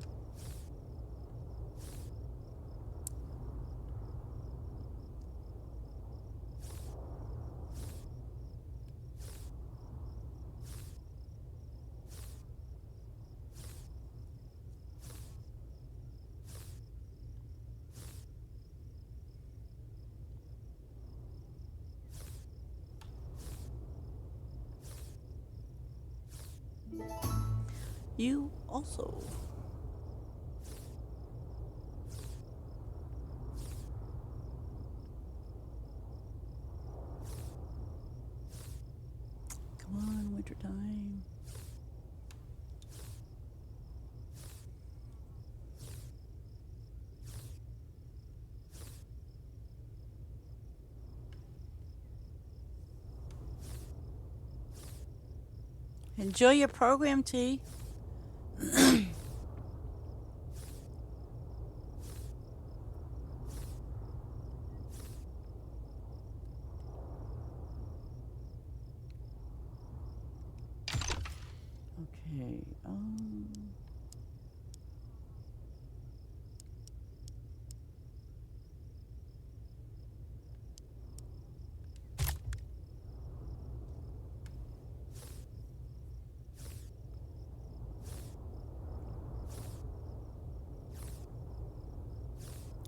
You also. Come on, wintertime. Enjoy your program, T. Okay.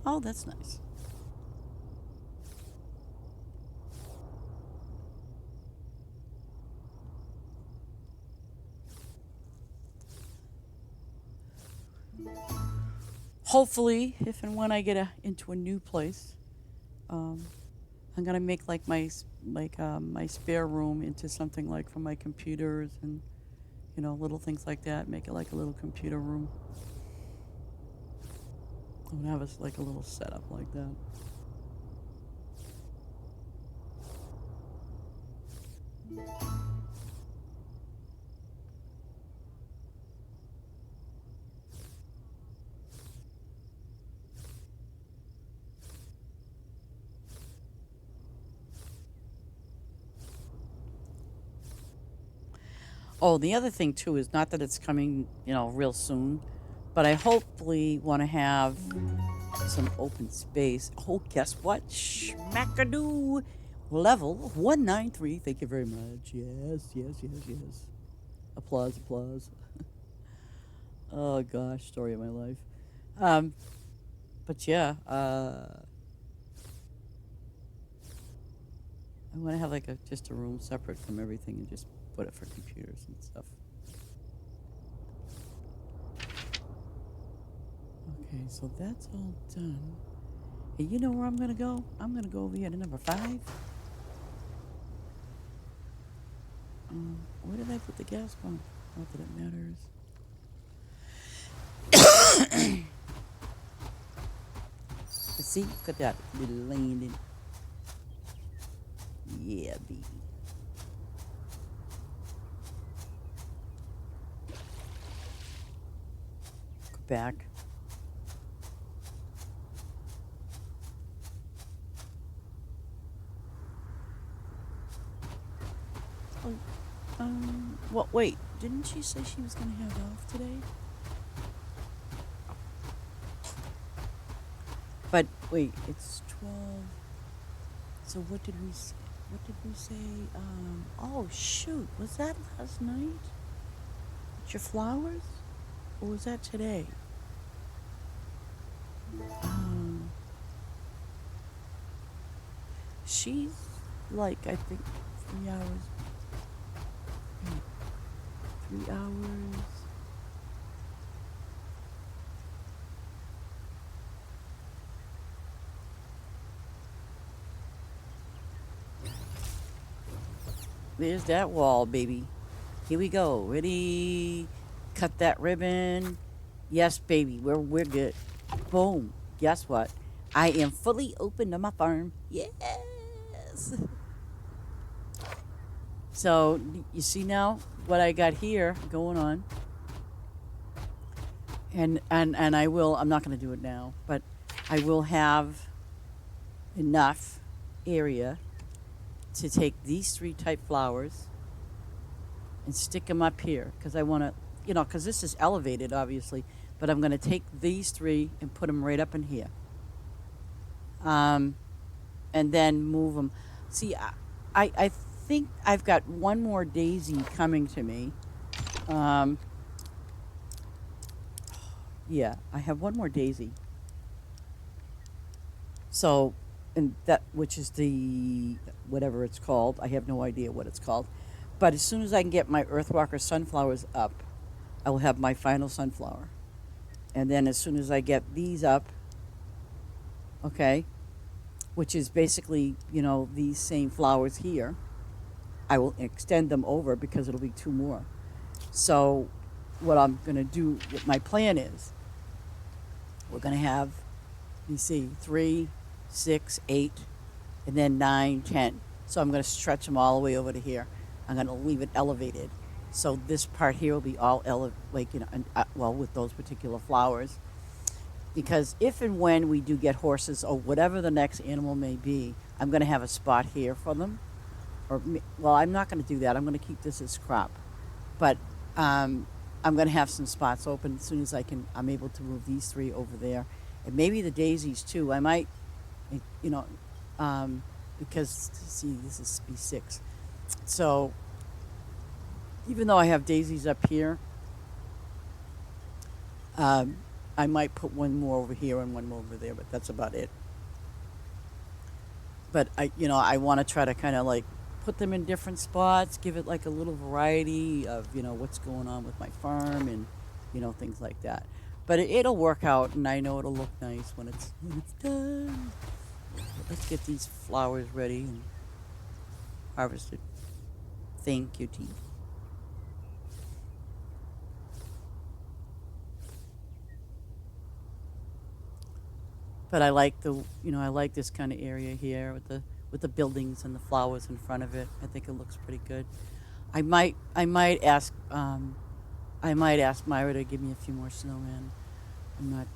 Oh, that's nice. Hopefully, if and when I get into a new place, I'm gonna make like my spare room into something like for my computers and little things like that. Make it like a little computer room. I'm gonna have like a little setup like that. Oh, the other thing too is not that it's coming, real soon, but I hopefully want to have some open space. Oh, guess what? Schmackadoo! Level 193. Thank you very much. Yes, yes, yes, yes. Applause, applause. Oh gosh, story of my life. Um, but yeah, I want to have like just a room separate from everything and just put it for computers and stuff. Okay, so that's all done. Hey, you know where I'm gonna go? I'm gonna go over here to number 5. Where did I put the gas pump? Not that it matters. See, look at that little landing. Yeah, baby. Go back. Oh, well, wait. Didn't she say she was gonna have off today? But wait, it's 12. So what did we say? What did we say? Oh shoot, was that last night? With your flowers? Or was that today? She's like, I think, 3 hours. 3 hours. There's that wall, baby. Here we go. Ready? Cut that ribbon. Yes, baby. We're good. Boom. Guess what? I am fully open to my farm. Yes. So you see now what I got here going on. And I will. I'm not going to do it now, but I will have enough area to take these 3 type flowers and stick them up here because I want to, because this is elevated, obviously, but I'm going to take these 3 and put them right up in here. And then move them. See, I think I've got one more daisy coming to me. Yeah, I have one more daisy. So, and that, which is the, whatever it's called. I have no idea what it's called. But as soon as I can get my Earthwalker sunflowers up, I will have my final sunflower. And then as soon as I get these up, okay, which is basically, these same flowers here, I will extend them over because it'll be 2 more. So what I'm going to do, what my plan is, we're going to have, you see, 3, 6, 8, and then 9, 10. So I'm going to stretch them all the way over to here. I'm going to leave it elevated. So this part here will be all with those particular flowers. Because if and when we do get horses or whatever the next animal may be, I'm going to have a spot here for them. Well, I'm not going to do that. I'm going to keep this as crop. But I'm going to have some spots open as soon as I'm able to move these 3 over there. And maybe the daisies too. I might, because, see, this is B6. So even though I have daisies up here, I might put one more over here and one more over there, but that's about it. But I want to try to kind of like put them in different spots, give it like a little variety of, what's going on with my farm and, things like that. But it'll work out, and I know it'll look nice when it's done. Let's get these flowers ready and harvested. Thank you, T. But I like I like this kind of area here with the buildings and the flowers in front of it. I think it looks pretty good. I might ask Myra to give me a few more snowmen. I'm not.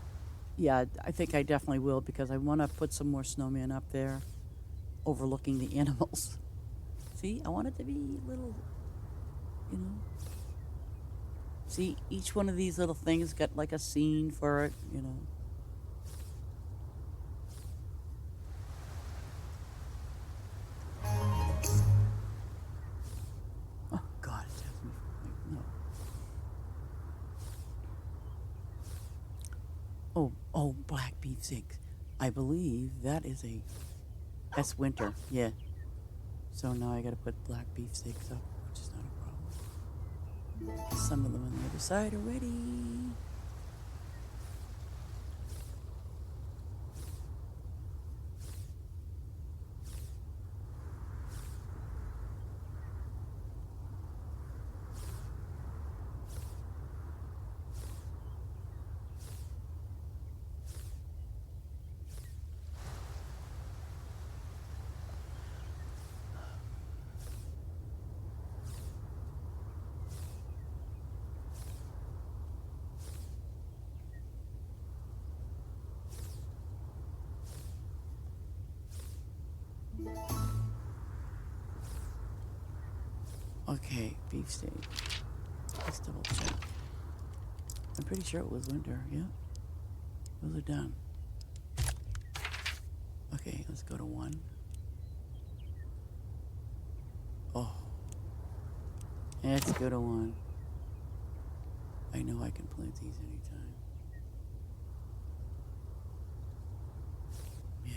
Yeah, I think I definitely will because I want to put some more snowmen up there, overlooking the animals. See, I want it to be little, See, each one of these little things got like a scene for it, you know. Oh, God, it has me. No. Oh, black beef sticks. I believe that is that's winter, yeah. So now I gotta put black beef sticks up, which is not a problem. Some of them on the other side are ready. Okay, beef steak. Let's double check. I'm pretty sure it was winter, yeah. Those are done. Okay, let's go to 1. Oh. Let's go to 1. I know I can plant these anytime. Yeah.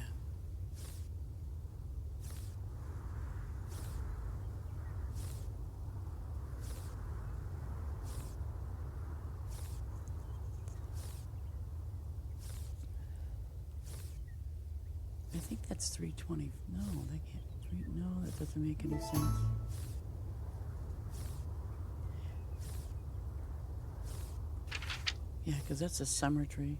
I think that's 320. No, that can't. No, that doesn't make any sense. Yeah, because that's a summer tree.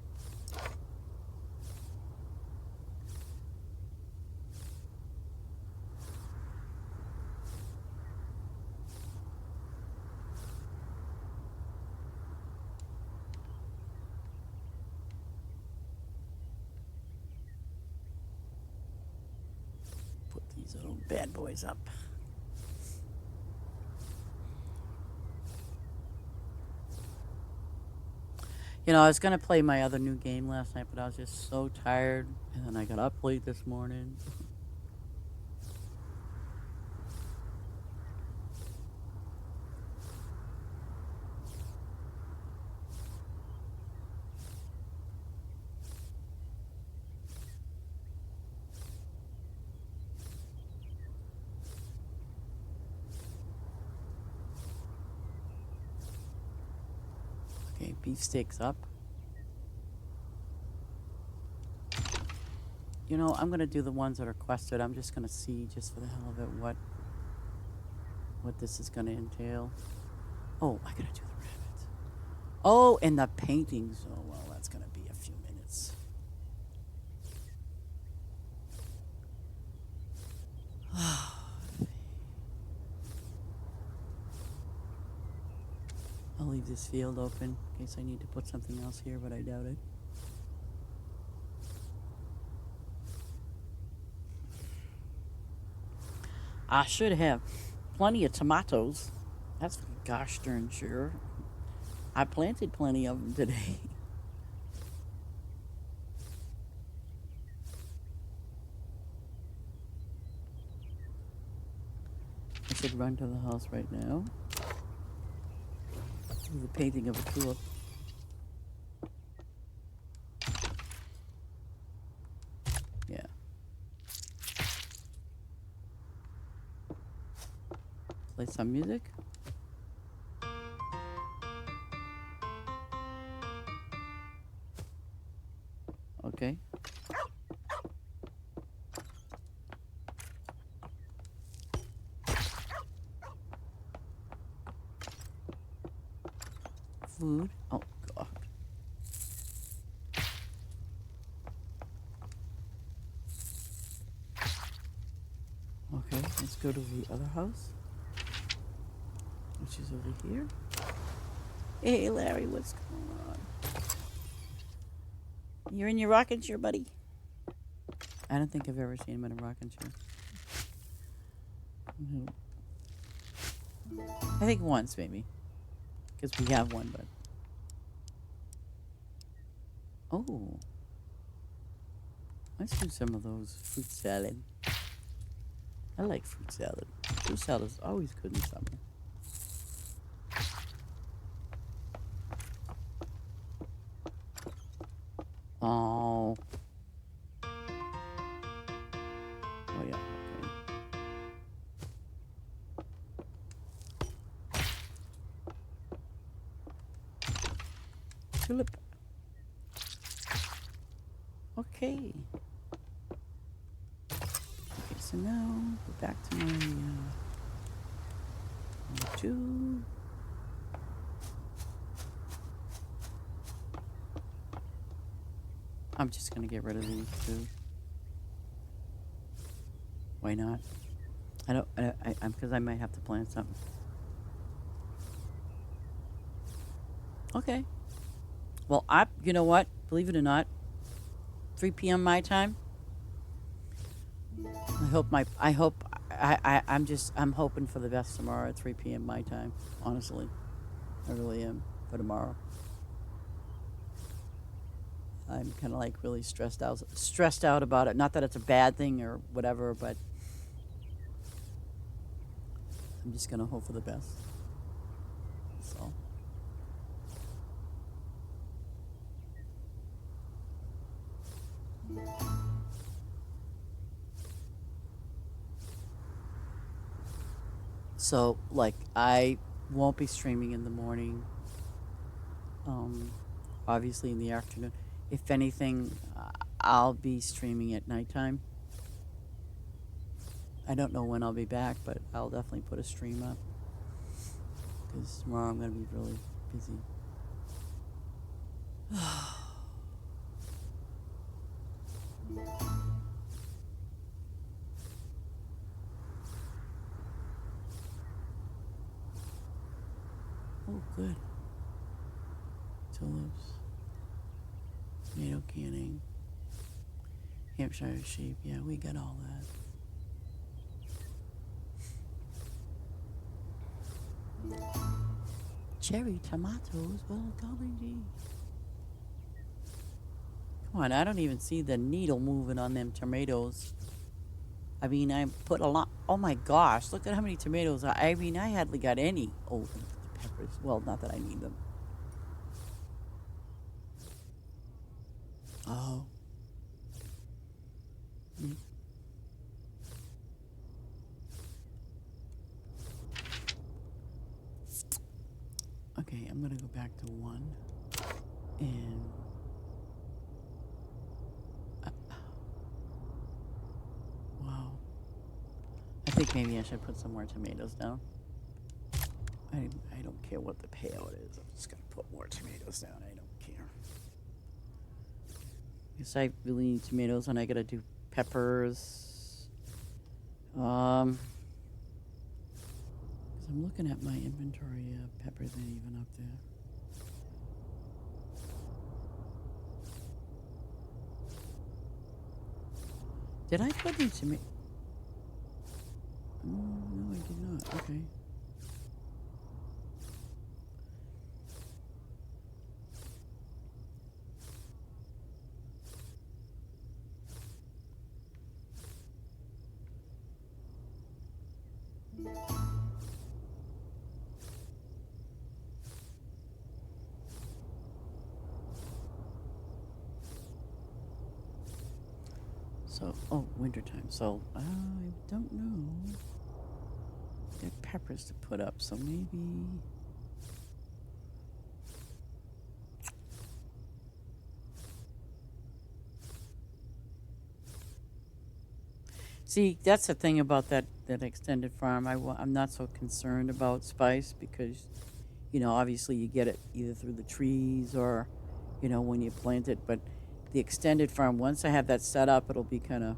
Put these little bad boys up. You know, I was going to play my other new game last night, but I was just so tired. And then I got up late this morning. Okay, beefsteaks up. You know, I'm going to do the ones that are quested. I'm just going to see, just for the hell of it, what this is going to entail. Oh, I got to do the rabbits. Oh, and the paintings. Oh, well, that's going to be a few minutes. I'll leave this field open in case I need to put something else here, but I doubt it. I should have plenty of tomatoes. That's gosh darn sure. I planted plenty of them today. I should run to the house right now. Do the painting of a tulip. Yeah. Play some music. Okay. Food. Oh, God. Okay, let's go to the other house, which is over here. Hey, Larry, what's going on? You're in your rocking chair, buddy? I don't think I've ever seen him in a rocking chair. I think once, maybe. because we have one, but oh, let's do some of those fruit salad. I like fruit salad. Fruit salad is always good in summer. Oh. Oh yeah, okay. Tulip. Okay. Okay, so now go back to my two. I'm just gonna get rid of these two. Why not? I'm because I might have to plant something. Okay. Well, you know what? Believe it or not, 3 p.m. my time. I'm hoping for the best tomorrow at 3 p.m. my time. Honestly, I really am for tomorrow. I'm kind of like really stressed out about it. Not that it's a bad thing or whatever, but I'm just gonna hope for the best. So. So, like, I won't be streaming in the morning. Obviously in the afternoon. If anything, I'll be streaming at nighttime. I don't know when I'll be back, but I'll definitely put a stream up. Because tomorrow I'm going to be really busy. Oh, good. Tulips. Tomato canning. Hampshire sheep. Yeah, we got all that. Cherry tomatoes. Well, golly gee. Come on, I don't even see the needle moving on them tomatoes. I mean, I put a lot. Oh my gosh, look at how many tomatoes. I mean, I hardly got any. Oh, the peppers. Well, not that I need them. Oh. Mm. Okay, I'm going to go back to 1. And. Wow. I think maybe I should put some more tomatoes down. I don't care what the payout is. I'm just going to put more tomatoes down. I don't care. Because I really need tomatoes and I got to do peppers. Because I'm looking at my inventory. Peppers ain't even up there. Did I put any tomato? No, I did not. Okay. So, oh, wintertime. So, I don't know. Got peppers to put up, so maybe. See, that's the thing about that extended farm. I'm not so concerned about spice because, obviously you get it either through the trees or, when you plant it. But the extended farm, once I have that set up, it'll be kind of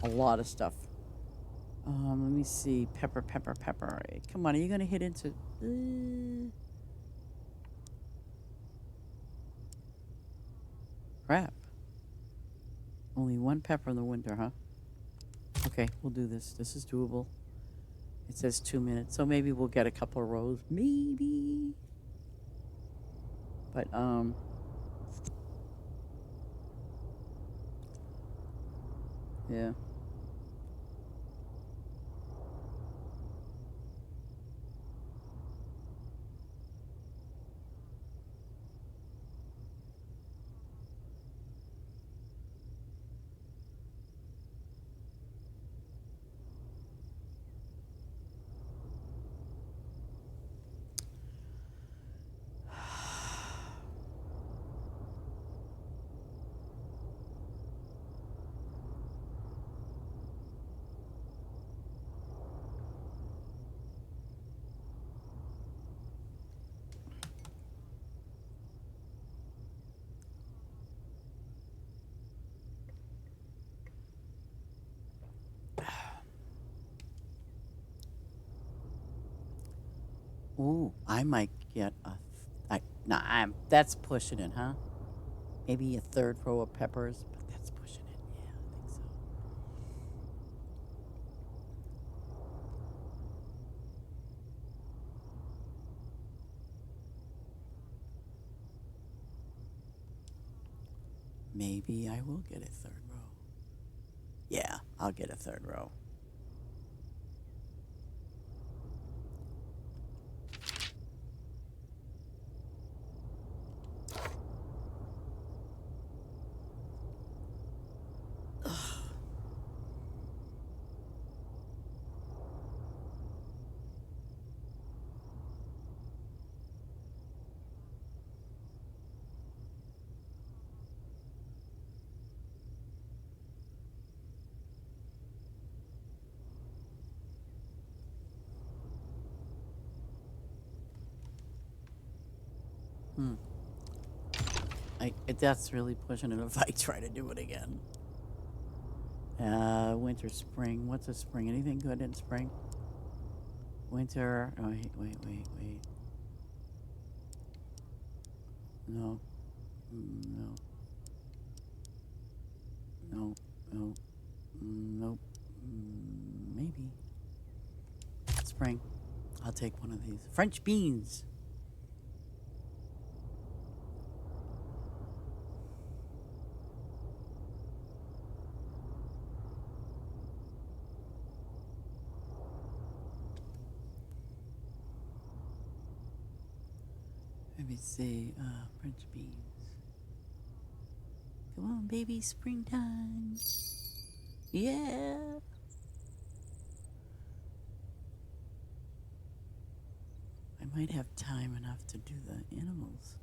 a lot of stuff. Let me see. Pepper. Come on, are you going to hit into... crap. Only 1 pepper in the winter, huh? Okay, we'll do this. This is doable. It says 2 minutes, so maybe we'll get a couple of rows. Maybe. But yeah. Ooh, I might get a. Nah, that's pushing it, huh? Maybe a third row of peppers, but that's pushing it. Yeah, I think so. Maybe I will get a third row. Yeah, I'll get a third row. Hmm. That's really pushing it if I try to do it again. Winter, spring. What's a spring? Anything good in spring? Winter. Oh, wait. No. No. No. No. Nope. Maybe. Spring. I'll take one of these. French beans. Let me see. French beans. Come on, baby. Springtime. Yeah. I might have time enough to do the animals.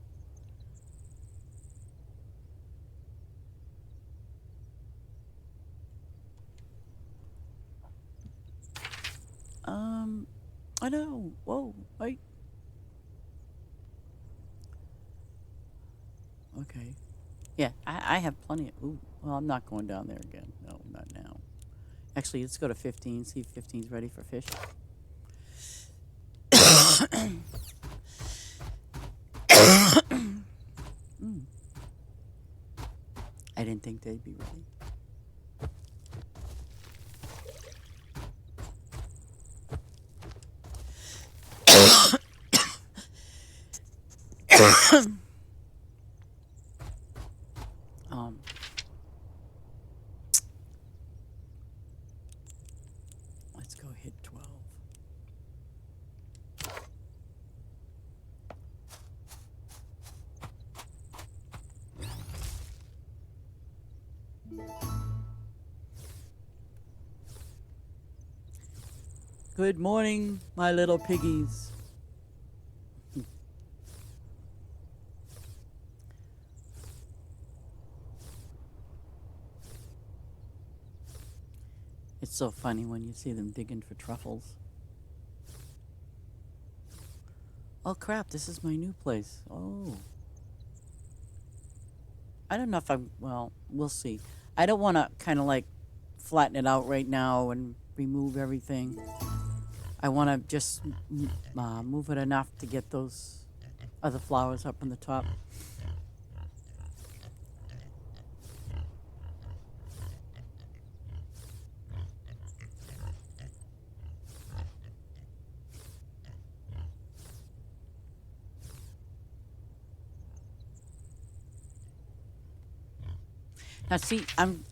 I know. Whoa, wait. Okay. Yeah, I have plenty of. Ooh, well, I'm not going down there again. No, not now. Actually, let's go to 15. See if 15's ready for fish. Mm. I didn't think they'd be ready. um, let's go hit 12. Good morning, my little piggies. It's so funny when you see them digging for truffles. Oh crap, this is my new place. Oh. I don't know if I'm, well, we'll see. I don't want to kind of like flatten it out right now and remove everything. I want to just move it enough to get those other flowers up on the top. Now, see, I'm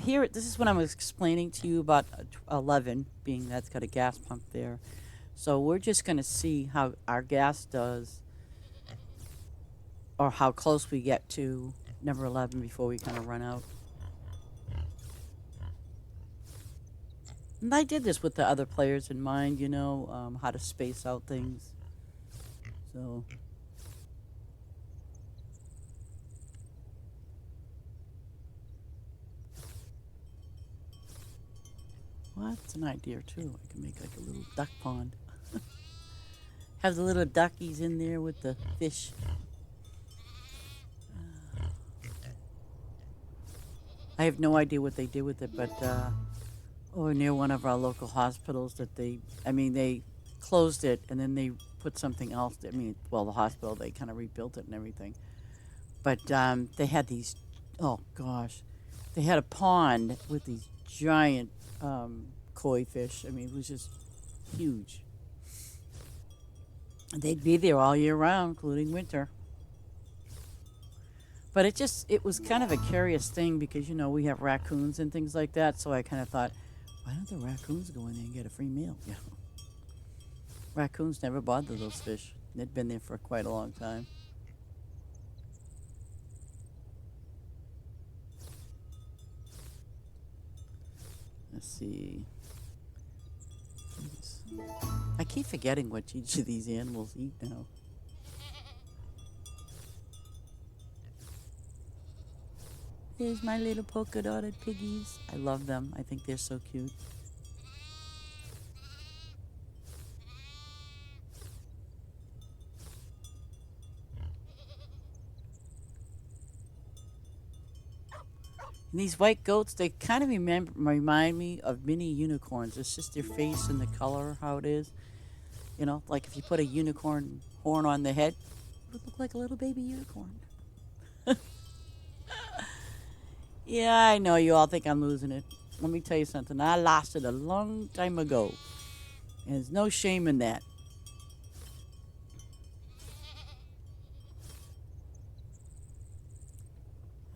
here. This is when I was explaining to you about 11 being that's got a gas pump there. So we're just going to see how our gas does, or how close we get to number 11 before we kind of run out. And I did this with the other players in mind, how to space out things. So, well, that's an idea too. I can make like a little duck pond. Have the little duckies in there with the fish. I have no idea what they did with it, but over near one of our local hospitals they closed it and then they put something else. The hospital, they kind of rebuilt it and everything. But they had these, oh gosh, they had a pond with these giant koi fish. It was just huge. They'd be there all year round, including winter. But it was kind of a curious thing because, we have raccoons and things like that. So I kind of thought, why don't the raccoons go in there and get a free meal? Raccoons never bothered those fish. They'd been there for quite a long time. Let's see. I keep forgetting what each of these animals eat now. Here's my little polka dotted piggies. I love them. I think they're so cute. And these white goats, they kind of remind me of mini unicorns. It's just their face and the color, how it is. Like if you put a unicorn horn on the head, it would look like a little baby unicorn. Yeah, I know you all think I'm losing it. Let me tell you something. I lost it a long time ago. And there's no shame in that.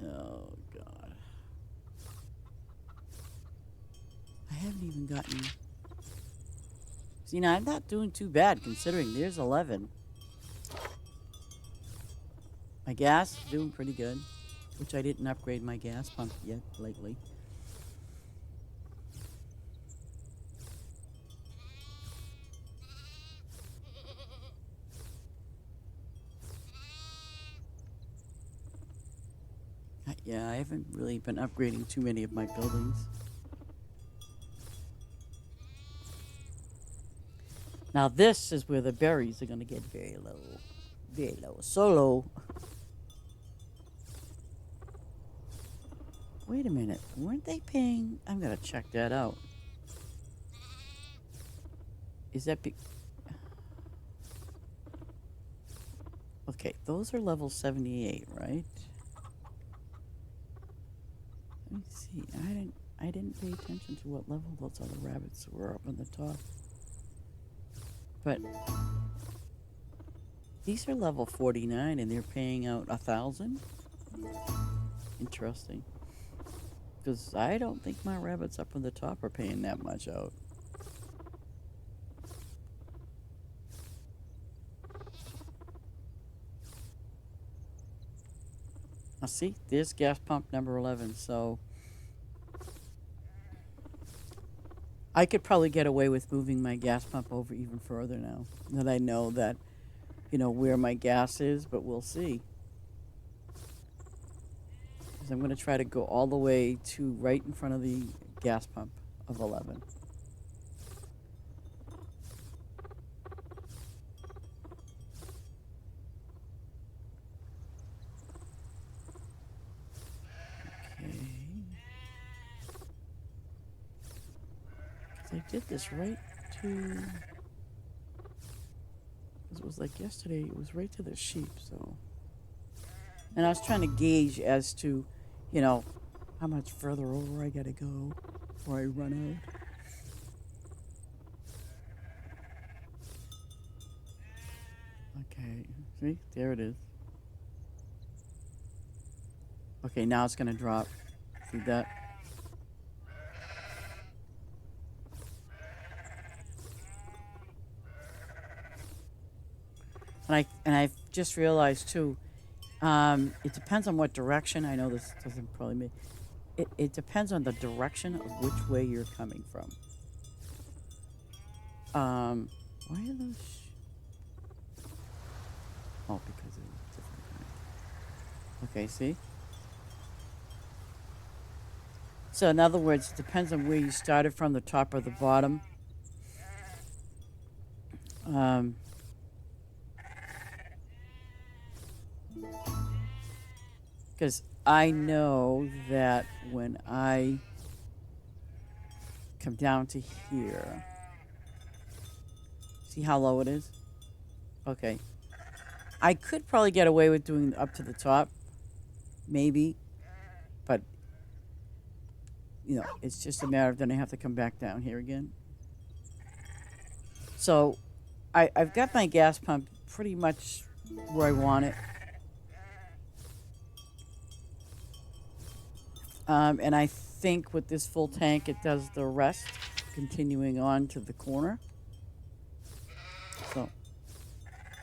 Oh, God. I haven't even gotten... See, now I'm not doing too bad considering there's 11. My gas is doing pretty good, which I didn't upgrade my gas pump yet lately. Yeah, I haven't really been upgrading too many of my buildings. Now this is where the berries are going to get very low. Very low. So low. Wait a minute. Weren't they paying? I'm going to check that out. Is that okay, those are level 78, right? Let me see. I didn't pay attention to what level those other rabbits were up on the top. But these are level 49 and they're paying out 1,000? Interesting. Because I don't think my rabbits up on the top are paying that much out. Now see, there's gas pump number 11, so I could probably get away with moving my gas pump over even further now that I know that, where my gas is, but we'll see. Because I'm going to try to go all the way to right in front of the gas pump of 11. I did this right to... It was like yesterday, it was right to the sheep, so... And I was trying to gauge as to, how much further over I gotta go before I run out. Okay, see? There it is. Okay, now it's gonna drop. See that? And I've just realized too. It depends on what direction. I know this doesn't probably make. It depends on the direction of which way you're coming from. Why are those? Oh, because of different kind. Okay, see. So in other words, it depends on where you started from, the top or the bottom. Because I know that when I come down to here, see how low it is? Okay. I could probably get away with doing up to the top, maybe, but you know, it's just a matter of then I have to come back down here again. So I've got my gas pump pretty much where I want it. And I think with this full tank, it does the rest, continuing on to the corner. So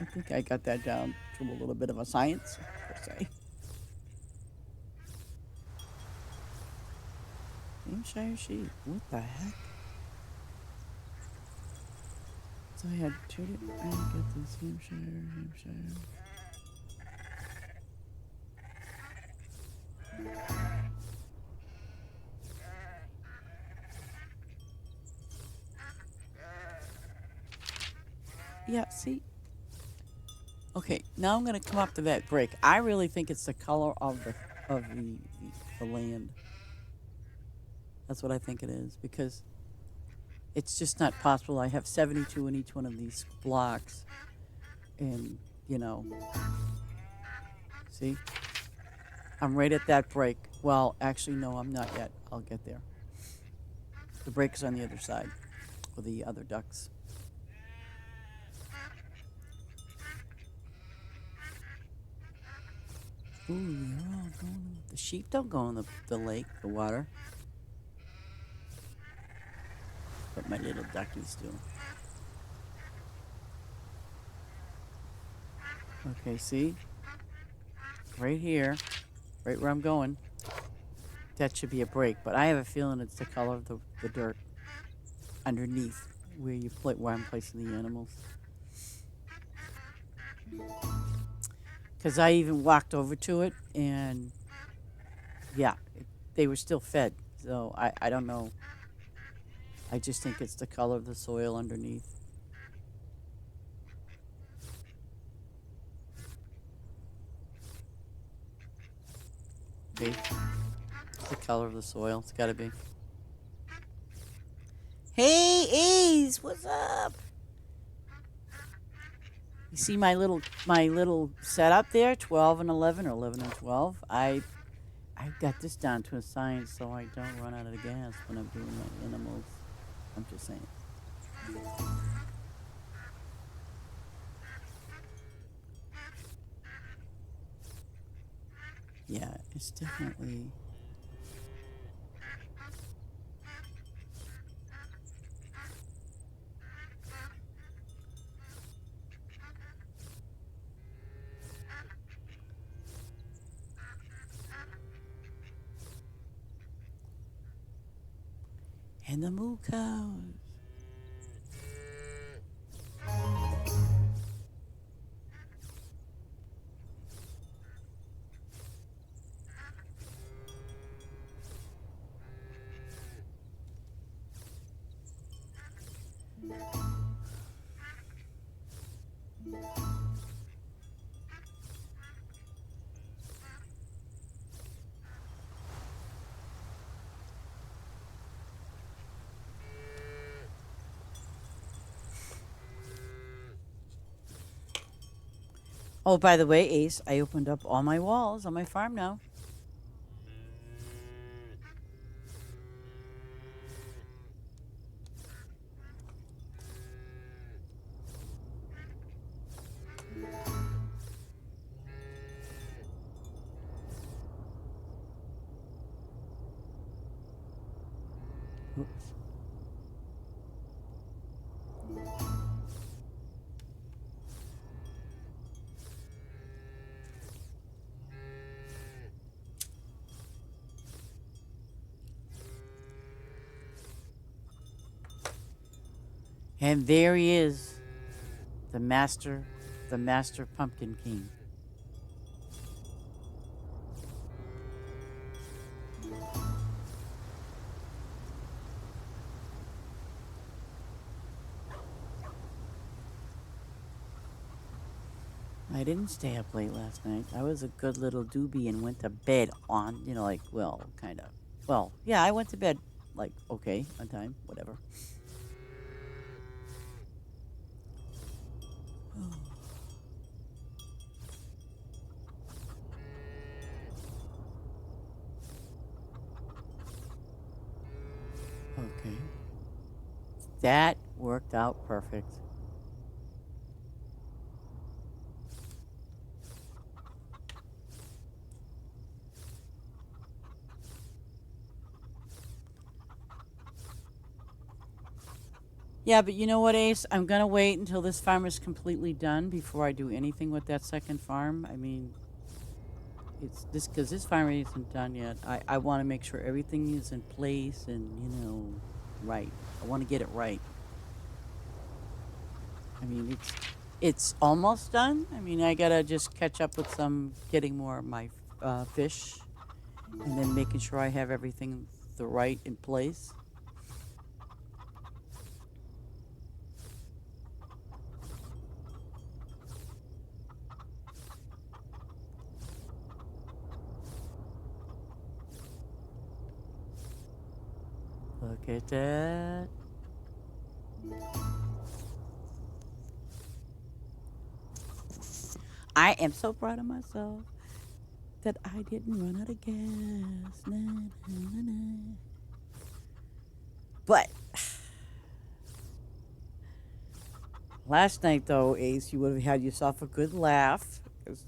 I think I got that down to a little bit of a science, per se. Hampshire sheep. What the heck? So I had two. I get this Hampshire. Yeah, see? Okay, now I'm going to come up to that break. I really think it's the color of the land. That's what I think it is, because it's just not possible. I have 72 in each one of these blocks. And, you know, see? I'm right at that break. Well, actually, no, I'm not yet. I'll get there. The break is on the other side, with the other ducks. Ooh, they're all going. The sheep don't go in the lake, the water. But my little duckies do. Okay, see? Right here, right where I'm going. That should be a break, but I have a feeling it's the color of the dirt underneath where I'm placing the animals. Because I even walked over to it, and yeah, they were still fed. So I don't know. I just think it's the color of the soil underneath. See? It's the color of the soil. It's got to be. Hey, Ace, what's up? You see my little setup there, 12 and 11 or 11 and 12. I've got this down to a science so I don't run out of gas when I'm doing my animals. I'm just saying. Yeah, it's definitely. And the moo cows. Oh, by the way, Ace, I opened up all my walls on my farm now. Oops. And there he is, the master pumpkin king. I didn't stay up late last night. I was a good little doobie and went to bed on, like, well, kind of. Well, yeah, I went to bed, like, okay, on time, whatever. Okay. That worked out perfect. Yeah, but you know what, Ace? I'm going to wait until this farm is completely done before I do anything with that second farm. I mean, it's this because this farm isn't done yet. I want to make sure everything is in place and, right. I want to get it right. I mean, it's almost done. I mean, I got to just catch up with getting more of my fish and then making sure I have everything the right in place. Look at that. I am so proud of myself that I didn't run out of gas. Na, na, na, na. But last night, though, Ace, you would have had yourself a good laugh. 'Cause,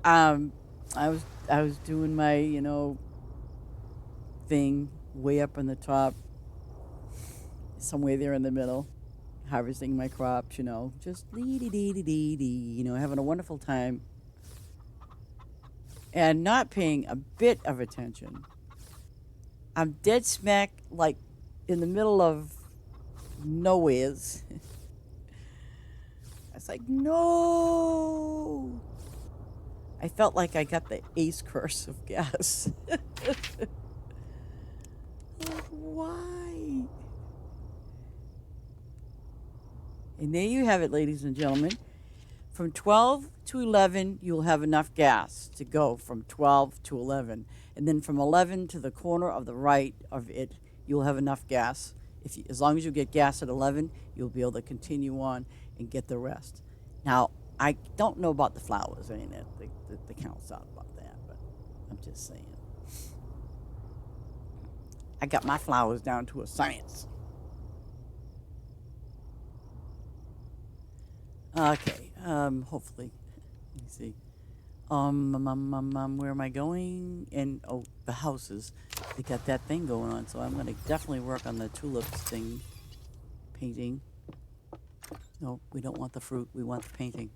um, I was doing my thing way up on the top, somewhere there in the middle, harvesting my crops. Just dee dee dee dee dee, having a wonderful time, and not paying a bit of attention. I'm dead smack like in the middle of nowheres. It's like, no. I felt like I got the ace curse of gas. Like, why? And there you have it, ladies and gentlemen. From 12 to 11, you'll have enough gas to go from 12 to 11. And then from 11 to the corner of the right of it, you'll have enough gas. As long as you get gas at 11, you'll be able to continue on and get the rest. Now, I don't know about the flowers. I mean, the count's out about that, but I'm just saying. I got my flowers down to a science. Okay, hopefully. Let me see. Where am I going? And, the houses. They got that thing going on, so I'm going to definitely work on the tulips thing. Painting. No, we don't want the fruit. We want the painting.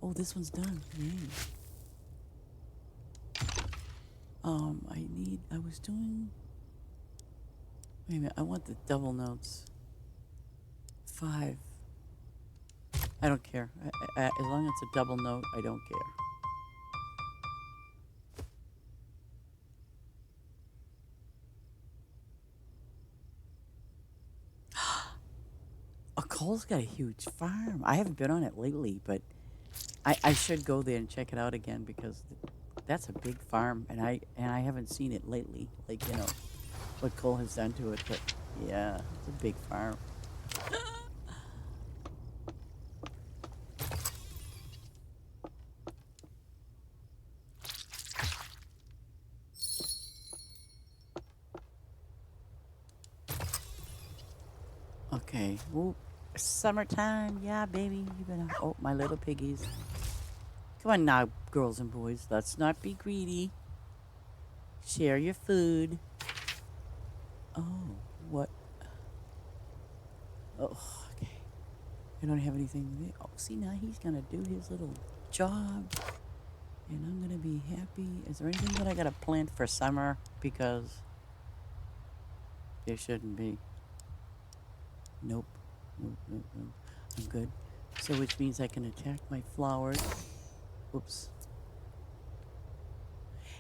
Oh, this one's done. Yay. I was doing... Wait a minute, I want the double notes. 5. I don't care. As long as it's a double note, I don't care. Cole's got a huge farm. I haven't been on it lately, but I should go there and check it out again because that's a big farm, and I haven't seen it lately. Like, what Cole has done to it, but yeah, it's a big farm. Okay. Ooh, summertime. Yeah, baby. You better. Oh, my little piggies. Come on now, girls and boys. Let's not be greedy. Share your food. Oh, what? Oh, okay. I don't have anything. Oh, see, now he's going to do his little job. And I'm going to be happy. Is there anything that I got to plant for summer? Because there shouldn't be. Nope. Nope, nope, nope. I'm good. So which means I can attack my flowers. Oops.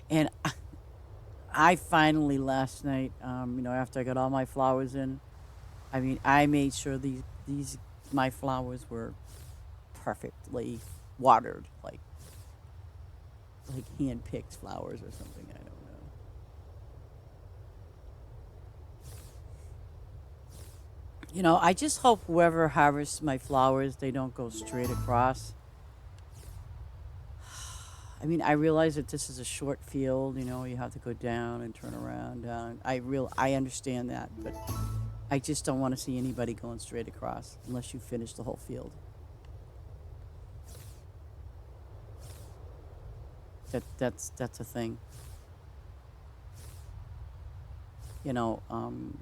And I finally last night, after I got all my flowers in, I mean, I made sure these my flowers were perfectly watered, like hand picked flowers or something. I don't know. I just hope whoever harvests my flowers, they don't go straight across. I mean, I realize that this is a short field. You have to go down and turn around. Down. I understand that, but I just don't want to see anybody going straight across unless you finish the whole field. That's a thing. You know, um,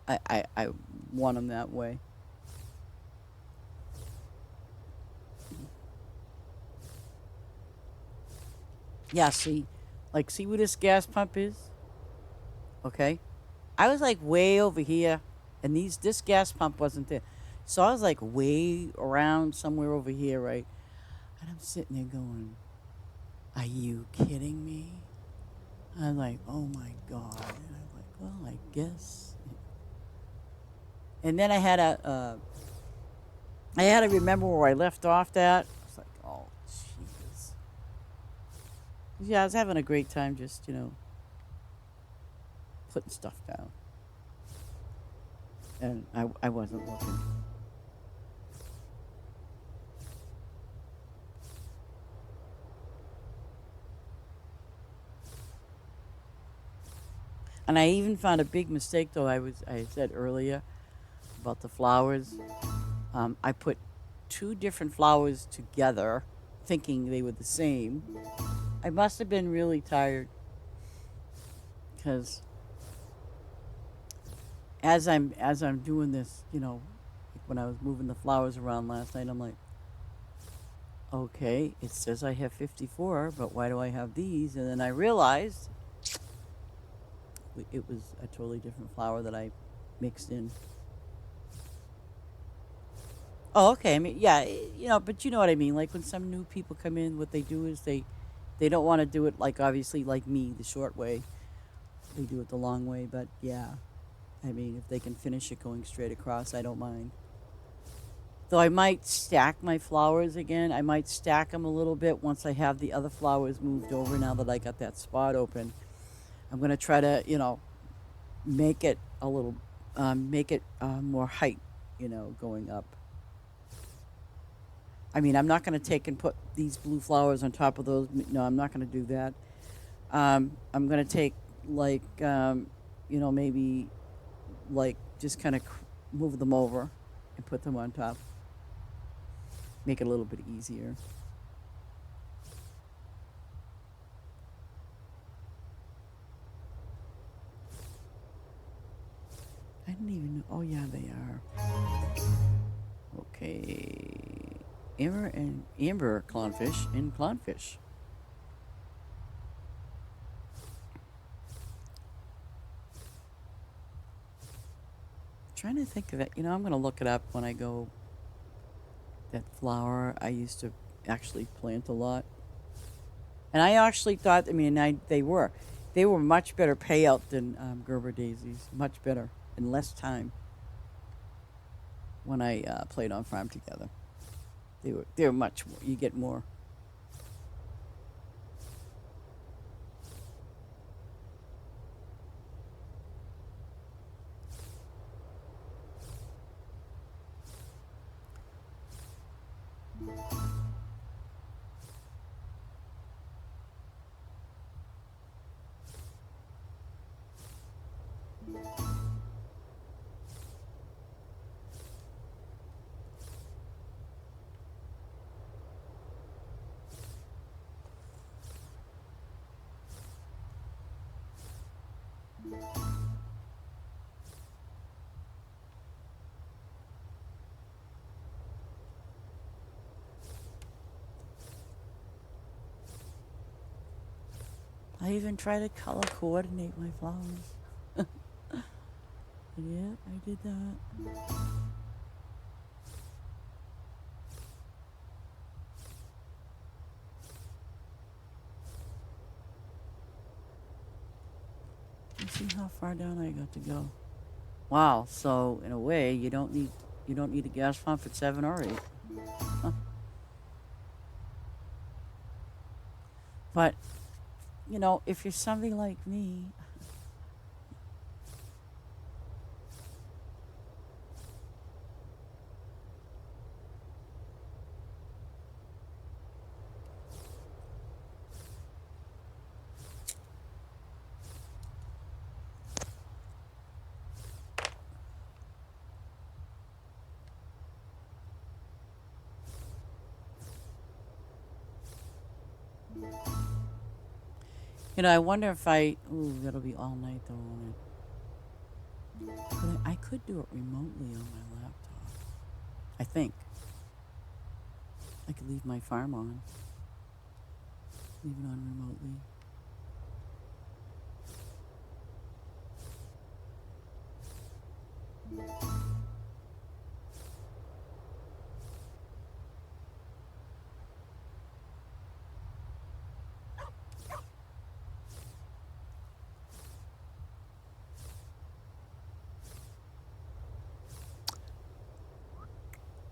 I want them that way. Yeah, see where this gas pump is? Okay. I was like way over here, and this gas pump wasn't there. So I was like way around somewhere over here, right? And I'm sitting there going, "Are you kidding me?" I'm like, "Oh my god!" And I'm like, "Well, I guess." And then I had to remember where I left off. That I was like, "Oh, Jesus." Yeah, I was having a great time, just putting stuff down, and I wasn't looking. And I even found a big mistake, though. I said earlier about the flowers. I put two different flowers together, thinking they were the same. I must have been really tired because as I'm doing this, like when I was moving the flowers around last night, I'm like, okay, it says I have 54, but why do I have these? And then I realized it was a totally different flower that I mixed in. Oh, okay. I mean, yeah, but you know what I mean. Like when some new people come in, what they do is they don't want to do it like obviously like me, the short way. They do it the long way, but yeah. I mean, if they can finish it going straight across, I don't mind. Though I might stack my flowers again. I might stack them a little bit once I have the other flowers moved over now that I got that spot open. I'm going to try to, make it a little, make it more height, going up. I mean, I'm not going to take and put these blue flowers on top of those. No, I'm not going to do that. I'm going to take, like, maybe, like, just kind of move them over and put them on top. Make it a little bit easier. I didn't even know. Oh, yeah, they are. Okay. Amber clownfish and clownfish. Trying to think of it. I'm going to look it up when I go. That flower I used to actually plant a lot. And I actually thought, I mean, they were much better payout than Gerber daisies, much better in less time when I played on farm together. They were much more. You get more. I even try to color coordinate my flowers. Yeah, I did that. Let's see how far down I got to go. Wow, so in a way you don't need a gas pump at 7 or 8. Huh. But if you're somebody like me, I wonder if ooh, that'll be all night though, won't it? But I could do it remotely on my laptop. I think. I could leave my farm on. Leave it on remotely.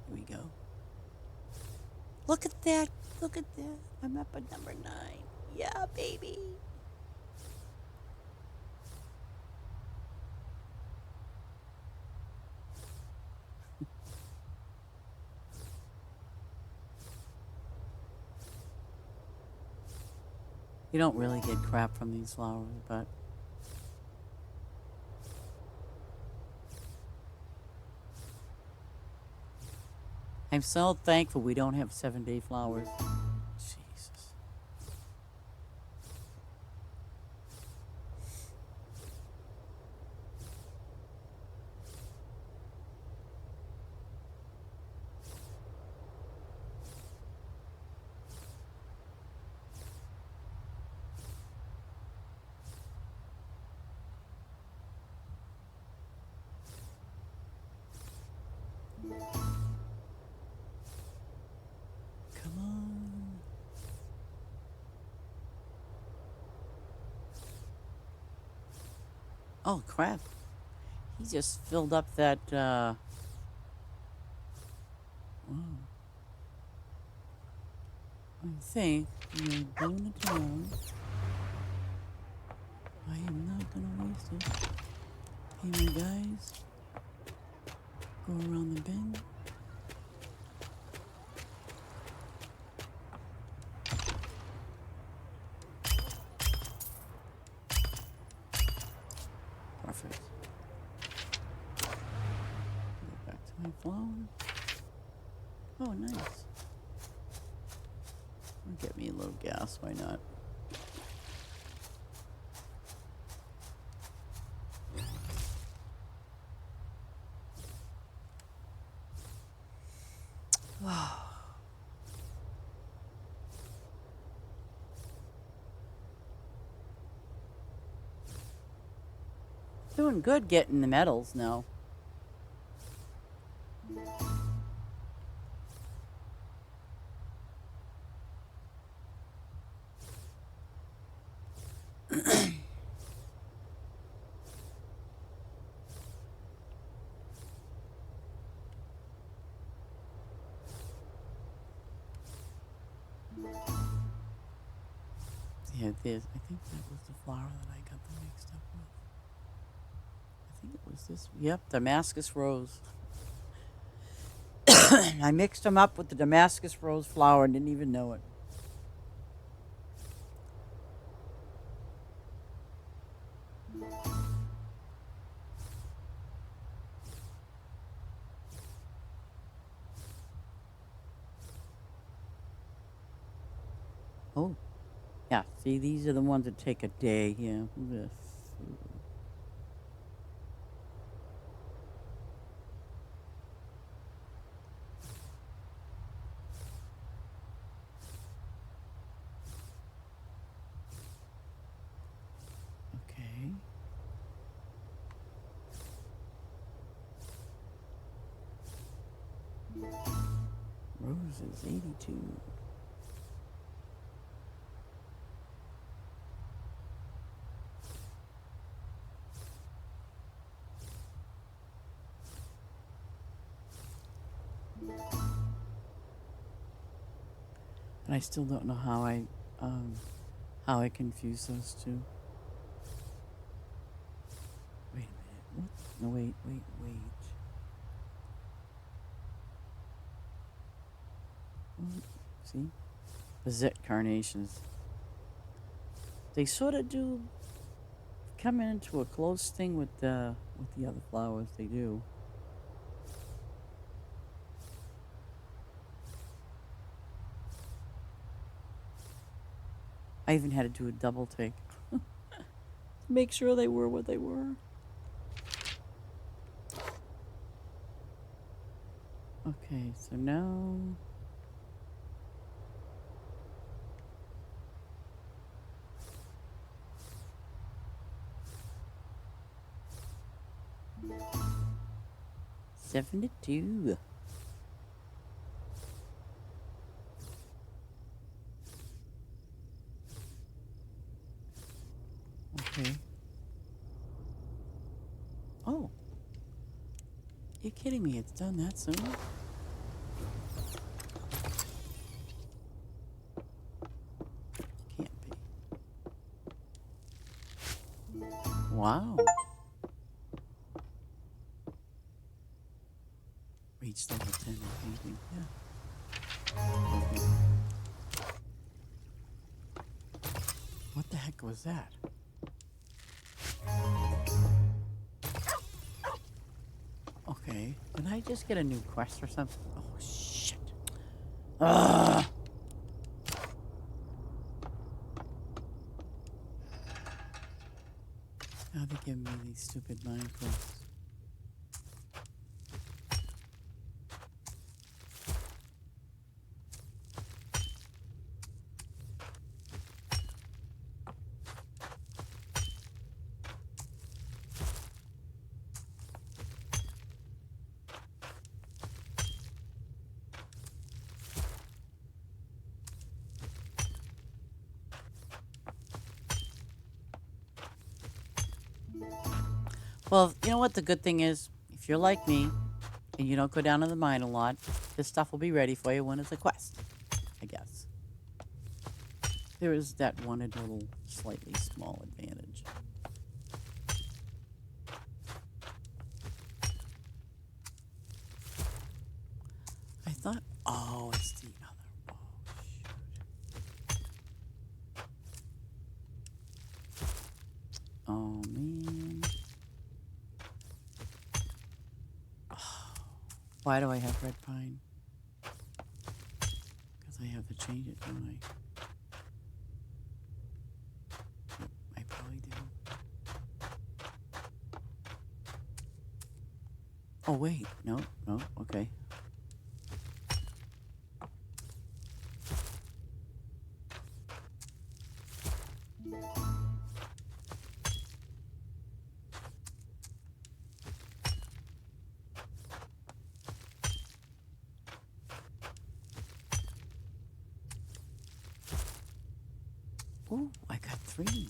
Here we go. Look at that. Look at that. I'm up at number 9. Yeah, baby. You don't really get crap from these flowers, but I'm so thankful we don't have 7-day flowers. Jesus. Come on. Oh, crap. He just filled up that, wow. I think we're going to town. I am not going to waste it. Hey, my guys. Go around the bend. Perfect. Go back to my flower. Oh, nice. Get me a little gas, why not? Doing good getting the medals now. Yeah, this. I think that was the flower that I got them mixed up with. I think it was this. Yep, Damascus rose. I mixed them up with the Damascus rose flower and didn't even know it. Oh, yeah. See, these are the ones that take a day. Yeah. Ugh. Roses, 82. And I still don't know how I confuse those two. Wait a minute. What? No, wait. See? The Zet carnations. They sort of do come into a close thing with the other flowers. They do. I even had to do a double take. Make sure they were what they were. Okay, so now... $72. Okay. Oh. You're kidding me. It's done that soon? Can't be. Wow. Reached level 10 in painting. Yeah. Okay. What the heck was that? Okay. Did I just get a new quest or something? Oh, shit. Ugh. Now they're giving me these stupid mind quests. Well, you know what the good thing is? If you're like me and you don't go down to the mine a lot, this stuff will be ready for you when it's a quest, I guess. There is that one little slightly small advantage. I thought, oh, it's the other. Oh, shoot. Oh, man. Oh, why do I have red pine? Because I have to change it, don't I? Yep, I probably do. Oh, wait. No, okay. Ooh, I got 3.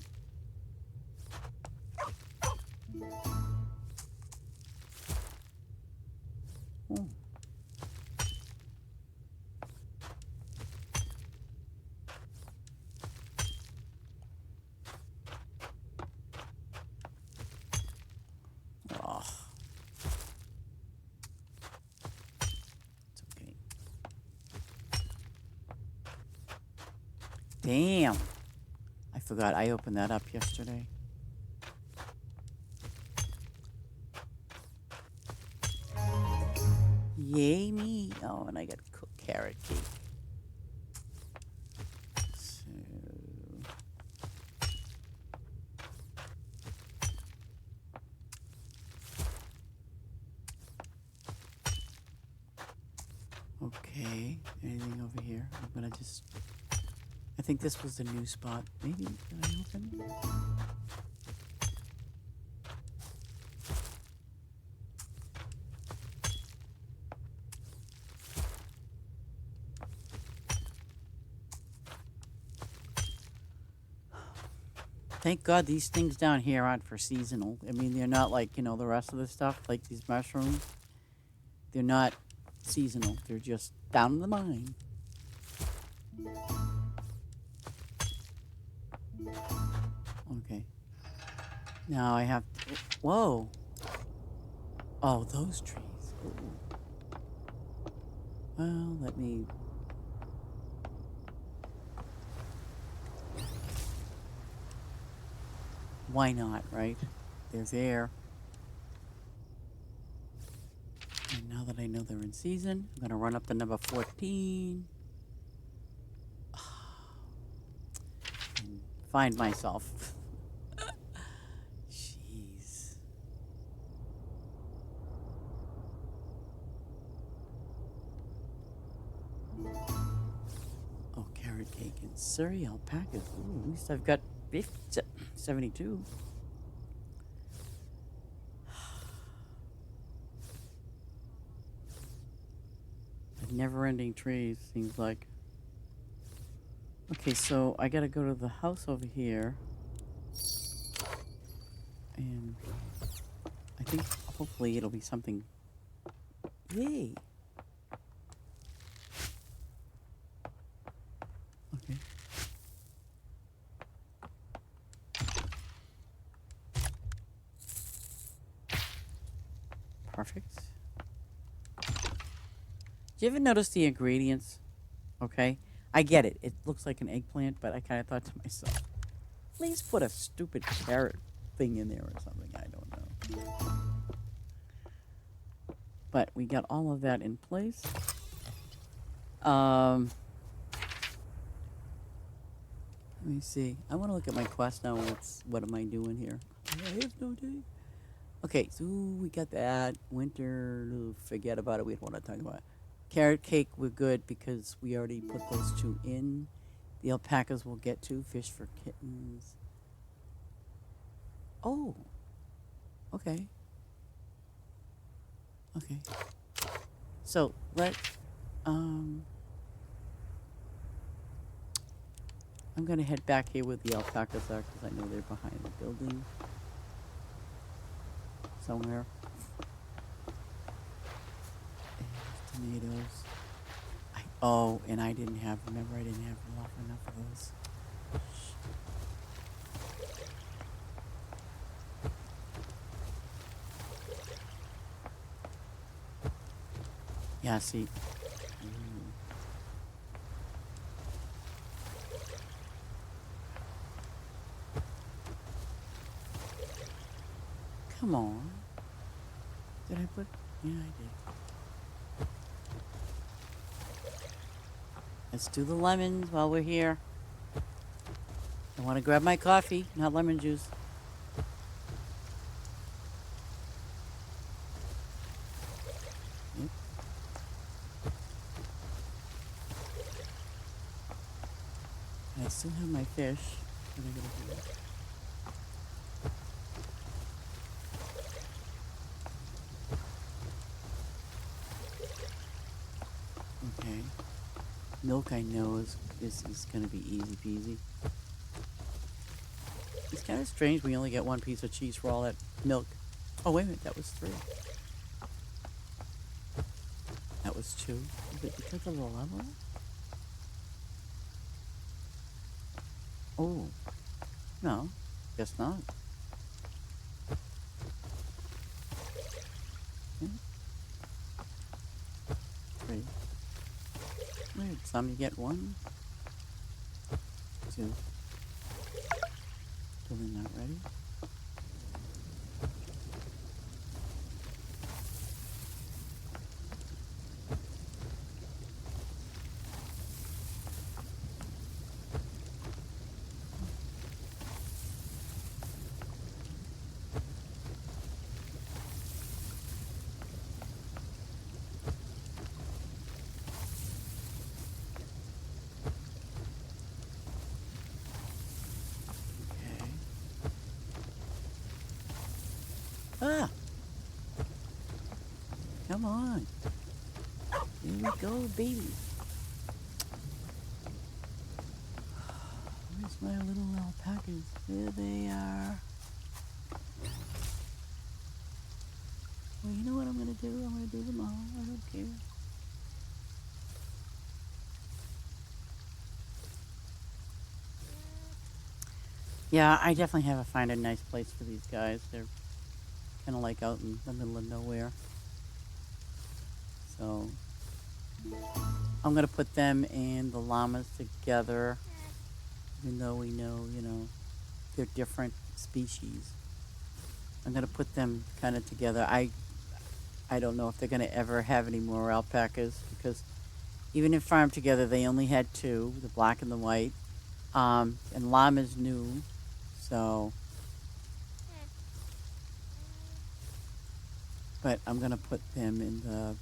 Ooh. Oh. It's okay. Damn. I forgot I opened that up yesterday. Yay me. Oh, and I got cooked carrot cake. So... Okay. Anything over here? I'm gonna just... I think this was the new spot. Maybe. Did I open? Thank God these things down here aren't for seasonal. I mean, they're not like, the rest of the stuff, like these mushrooms. They're not seasonal. They're just down in the mine. Okay. Now I have... Whoa. Oh, those trees. Ooh. Well, let me... Why not, right? They're there. And now that I know they're in season, I'm going to run up to number 14. And find myself. Jeez. Oh, carrot cake and Surrey alpacas. Ooh, at least I've got 72. Never-ending trees, seems like. Okay, so I gotta go to the house over here. And I think hopefully it'll be something... Yay! Okay. Perfect. Do you ever notice the ingredients? Okay. I get it. It looks like an eggplant, but I kind of thought to myself, please put a stupid carrot thing in there or something. I don't know. But we got all of that in place. Let me see. I want to look at my quest now. What am I doing here? I have no day. Okay, so we got that. Winter, forget about it. We don't want to talk about it. Carrot cake, we're good because we already put those two in. The alpacas we'll get to. Fish for kittens. Oh. Okay. Okay. So, I'm going to head back here with the alpacas are because I know they're behind the building. Somewhere. And tomatoes. And I didn't have enough of those. Yeah, see. Come on. Did I put... Yeah, I did. Let's do the lemons while we're here. I want to grab my coffee, not lemon juice. Yep. I still have my fish. What am I going to do? Okay. Milk I know is going to be easy peasy. It's kind of strange we only get one piece of cheese for all that milk. Oh, wait a minute. That was 3. That was 2. Is it because of the level? Oh. No. Guess not. Yeah. 3. Weird. Some you get 1. 2. Still not ready. Ah! Come on. Here we go, baby. Where's Where's my little alpacas? There they are. Well, you know what I'm going to do? I'm going to do them all. I don't care. Yeah, I definitely have to find a nice place for these guys. They're kind of like out in the middle of nowhere. So I'm going to put them and the llamas together, even though we know, they're different species. I'm going to put them kind of together. I don't know if they're going to ever have any more alpacas because even in farm together, they only had two, the black and the white. And llama's new, so. But I'm going to put them in the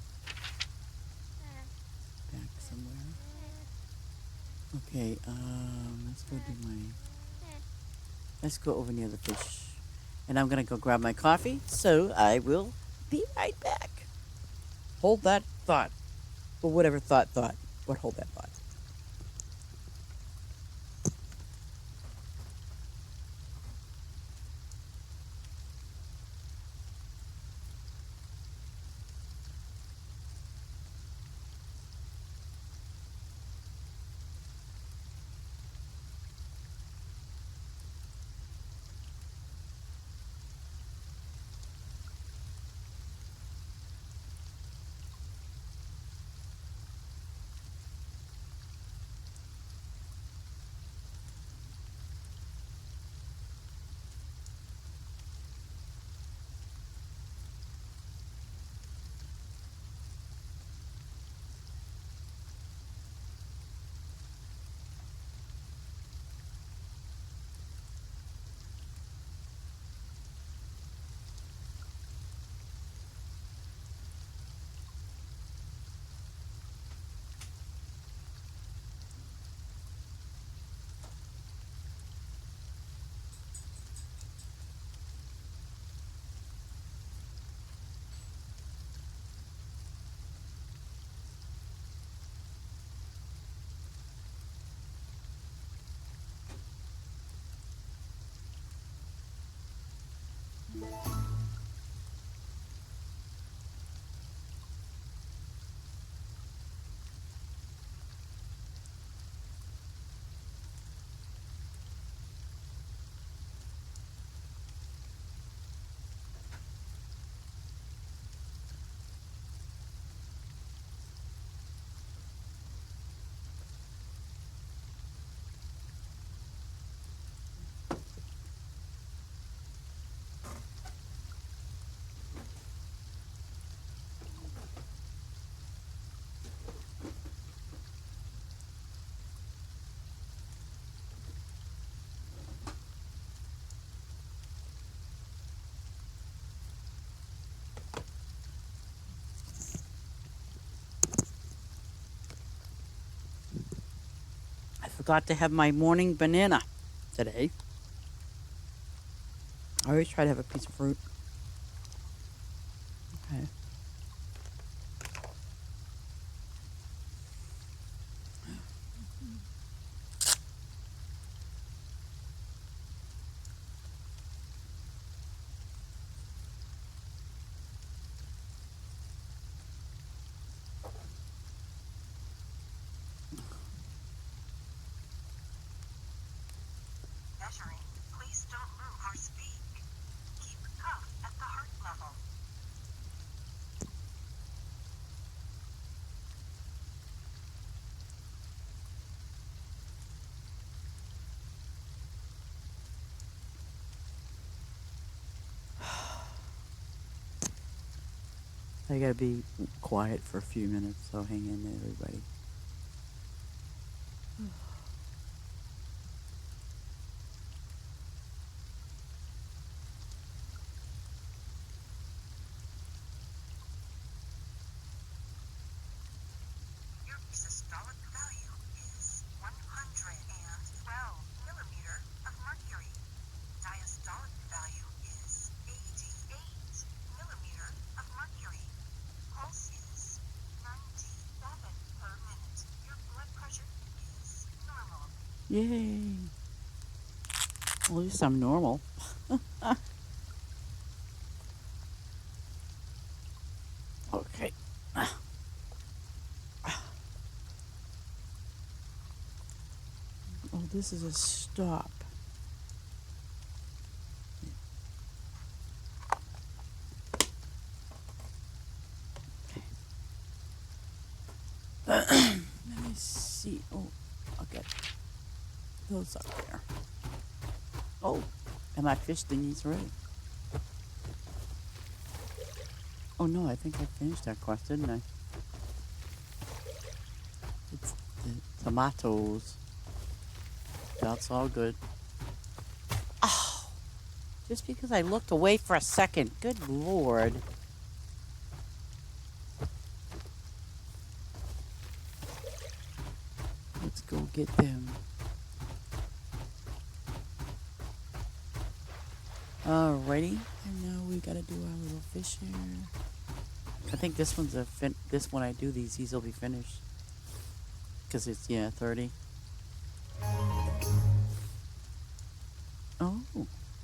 back somewhere. Okay, let's go over near the fish. And I'm going to go grab my coffee, so I will be right back. Hold that thought. Or whatever thought. But hold that thought. I forgot to have my morning banana today. I always try to have a piece of fruit. Okay. Measuring. Please don't move or speak. Keep cuff at the heart level. I gotta be quiet for a few minutes, so hang in there, everybody. Your systolic value is 112 millimeter of mercury. Diastolic value is 88 millimeter of mercury. Pulse is 97 per minute. Your blood pressure is normal. Yay! Well, at least I'm normal. Okay. Oh, this is a stop. Let me see. Oh, I'll get those up there. Oh, and my fish thingy's ready. Oh no, I think I finished that quest, didn't I? It's the tomatoes. That's all good. Oh, just because I looked away for a second. Good Lord. Let's go get them. Alrighty, and now we gotta do our little fish here. I think this one's this one I do these will be finished. Cause it's 30. Oh,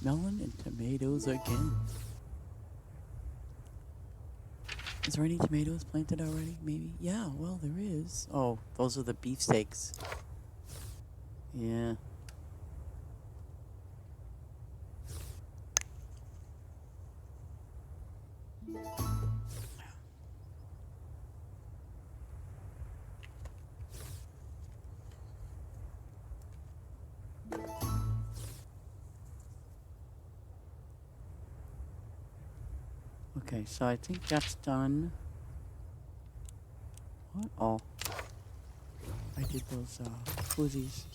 melon and tomatoes again. Is there any tomatoes planted already? Maybe. Yeah, well there is. Oh, those are the beefsteaks. Yeah. Okay, so I think that's done. What? Oh. I did those koozies.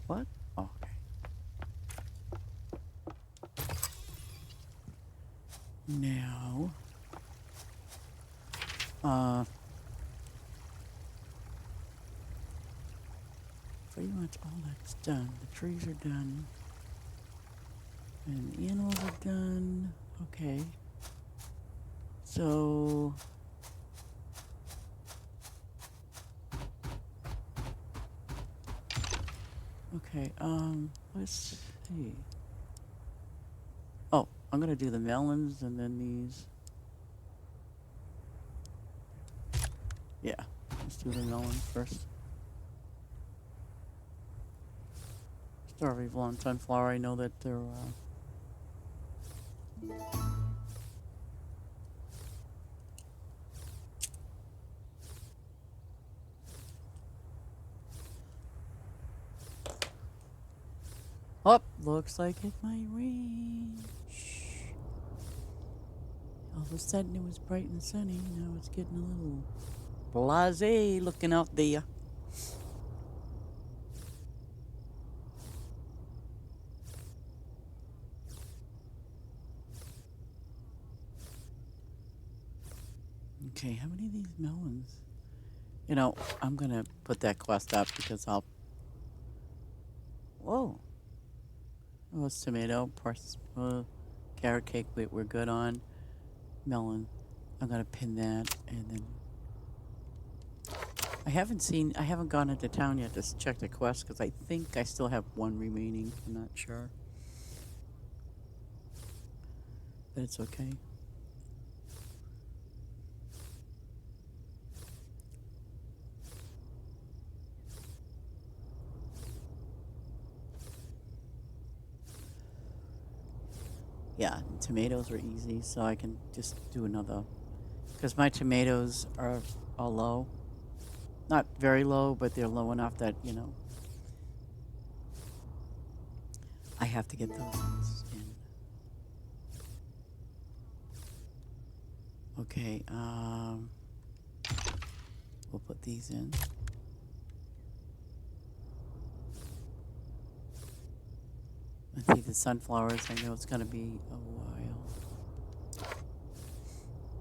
What? Oh, okay. Now, pretty much all that's done. The trees are done. And the animals are done. Okay. So, okay, let's see. Oh, I'm gonna do the melons and then these. Yeah, let's do the melons first. Strawberry blonde sunflower, I know that they're, oh, looks like it might rain. Shh. All of a sudden it was bright and sunny. Now it's getting a little blasé looking out there. Okay, how many of these melons? You know, I'm gonna put that quest up because I'll. Whoa. Oh, it's tomato, carrot cake. We're good on. Melon. I'm gonna pin that, and then I haven't gone into town yet to check the quest because I think I still have one remaining. I'm not sure, but it's okay. Yeah, tomatoes are easy, so I can just do another. Because my tomatoes are all low. Not very low, but they're low enough that, I have to get those ones in. Okay, we'll put these in. Let's see the sunflowers. I know it's going to be a while.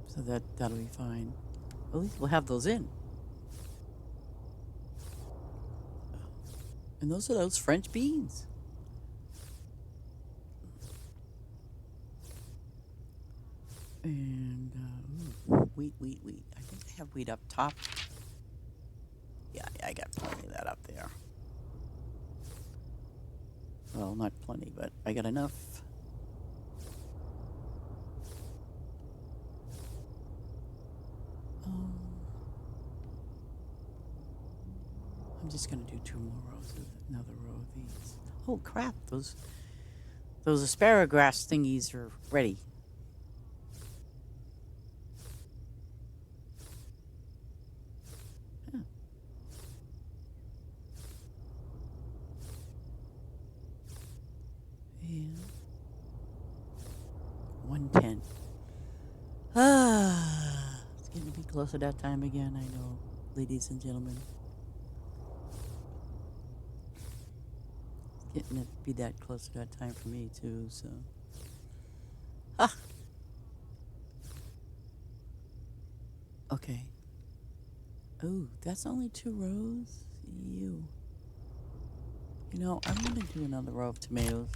So that'll be fine. At least we'll have those in. And those are those French beans. And wheat. I think I have wheat up top. Yeah, I got plenty of that up there. Well, not plenty, but I got enough. I'm just gonna do 2 more rows of another row of these. Oh crap! Those asparagus thingies are ready. Huh. And 110. It's getting to be close to that time again. I know, ladies and gentlemen. It's getting to be that close to that time for me too. So. Ah. Okay. Oh, that's only 2 rows? You know, I'm going to do another row of tomatoes.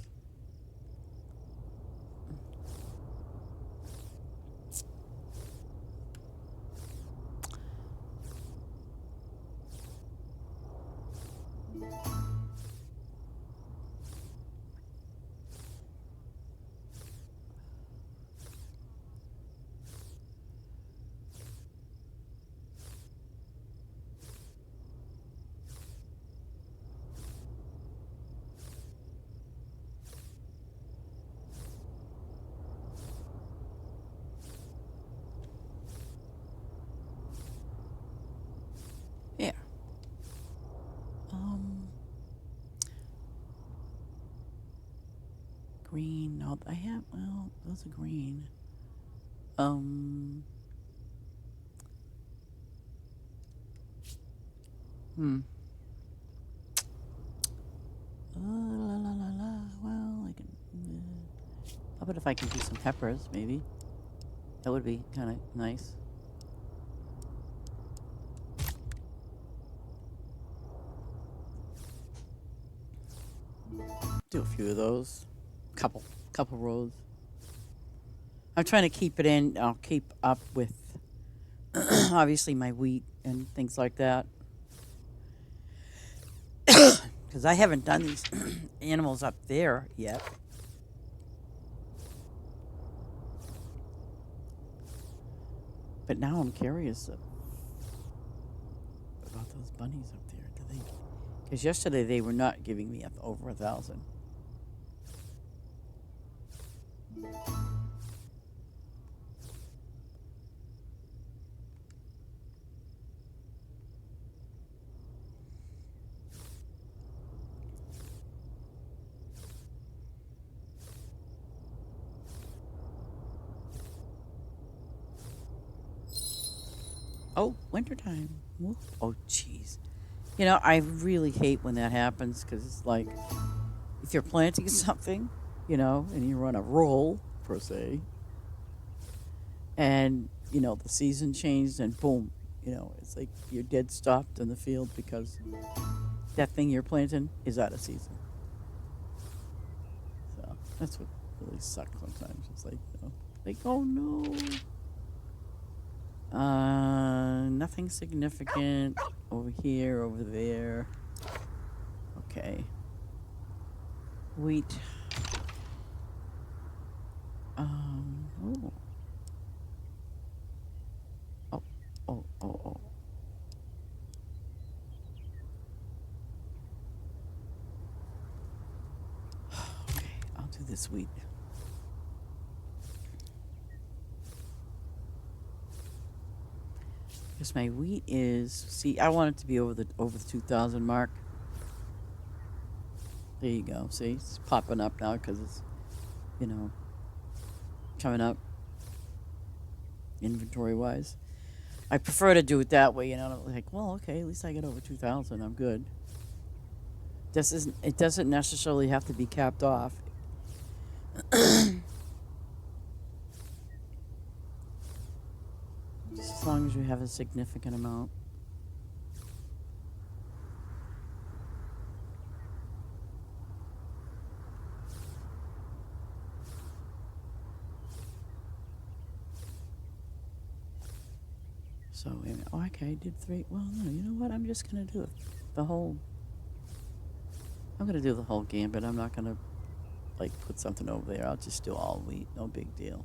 Yeah. Green. No, I have, well, those are green. Hmm. La la la la. Well, I can. How about if I can do some peppers, maybe? That would be kind of nice. Do a few of those. Couple rows. I'm trying to keep it in. I'll keep up with, obviously, my wheat and things like that. Because I haven't done these animals up there yet. But now I'm curious about those bunnies up there. Do they? Because yesterday they were not giving me over 1,000. Oh, wintertime. Whoop. Oh, jeez. You know, I really hate when that happens because it's like if you're planting something, you know, and you're on a roll, per se, and, you know, the season changed and boom, you know, it's like you're dead stopped in the field because that thing you're planting is out of season. So that's what really sucks sometimes. It's like, you know, like, oh no. Nothing significant over here, over there. Okay. Wheat. Oh. Oh, oh. Okay, I'll do this wheat. Because my wheat is, see, I want it to be over the 2,000 mark. There you go. See, it's popping up now because it's, you know, coming up inventory wise. I prefer to do it that way, you know, like, well, okay, at least I get over 2,000. I'm good. It doesn't necessarily have to be capped off. Just as long as you have a significant amount. So, oh, okay, I did 3. Well, no, you know what? I'm just going to do the whole. I'm going to do the whole gambit. I'm not going to, like, put something over there. I'll just do all wheat. No big deal.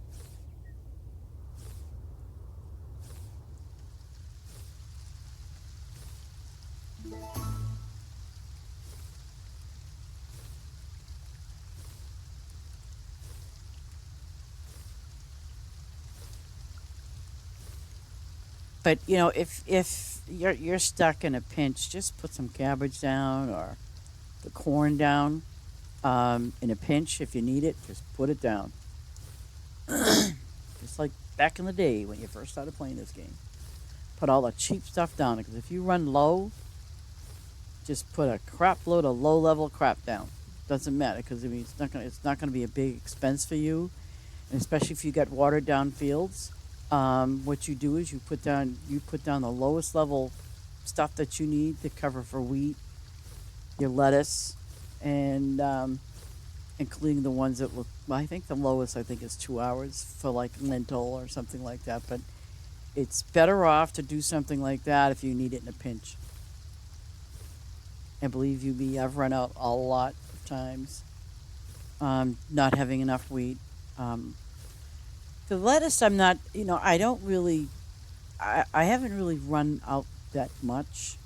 But if you're stuck in a pinch, just put some cabbage down or the corn down. In a pinch, if you need it, just put it down. Just like back in the day when you first started playing this game. Put all the cheap stuff down because if you run low, just put a crap load of low level crap down. Doesn't matter because I mean it's not gonna be a big expense for you, and especially if you got watered down fields. What you do is you put down the lowest level stuff that you need to cover for wheat, your lettuce, and including the ones that look. Well, I think the lowest is 2 hours for like lentil or something like that. But it's better off to do something like that if you need it in a pinch. And believe you me, I've run out a lot of times. Not having enough wheat. The lettuce, I'm not. I don't really. I haven't really run out that much.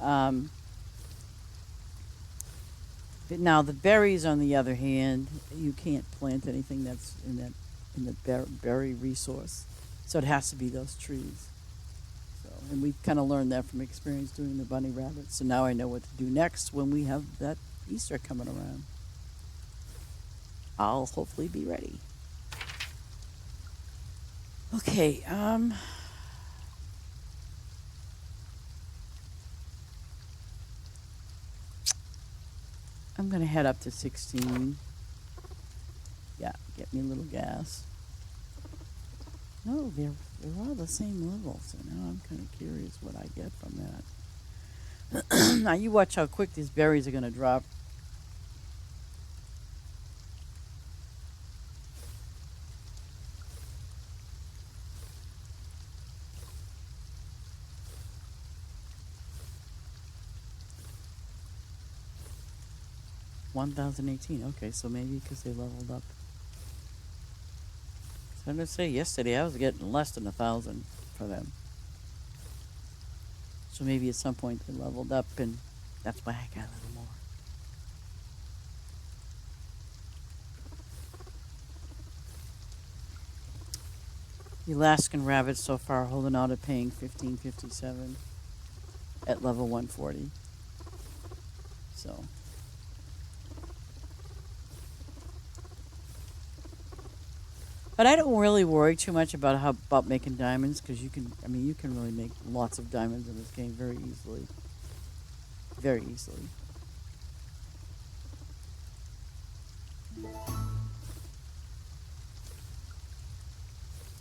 Um, but now the berries, on the other hand, you can't plant anything that's in the berry resource, so it has to be those trees. So, and we've kind of learned that from experience doing the bunny rabbits. So now I know what to do next when we have that Easter coming around. I'll hopefully be ready. Okay. I'm gonna head up to 16. Yeah, get me a little gas. No, they're all the same level, so now I'm kind of curious what I get from that. Now you watch how quick these berries are gonna drop. $1,018. Okay, so maybe because they leveled up. So I'm gonna say yesterday I was getting less than 1,000 for them. So maybe at some point they leveled up, and that's why I got a little more. The Alaskan rabbits so far holding out at paying $15.57 at level 140. So. But I don't really worry too much about making diamonds because you can really make lots of diamonds in this game very easily. Very easily.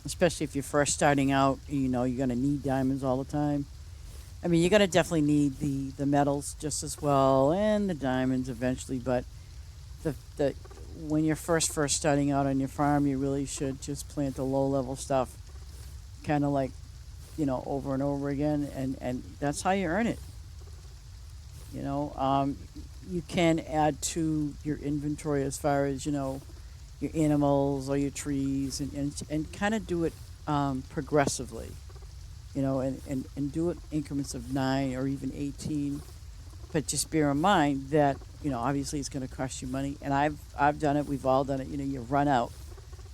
Especially if you're first starting out, you're going to need diamonds all the time. I mean, you're going to definitely need the metals just as well and the diamonds eventually, but the when you're first starting out on your farm, you really should just plant the low level stuff, kind of like, over and over again, and that's how you earn it. You can add to your inventory as far as your animals or your trees, and kind of do it progressively, and do it in increments of 9 or even 18. But just bear in mind that obviously it's going to cost you money, and I've done it. We've all done it. You run out,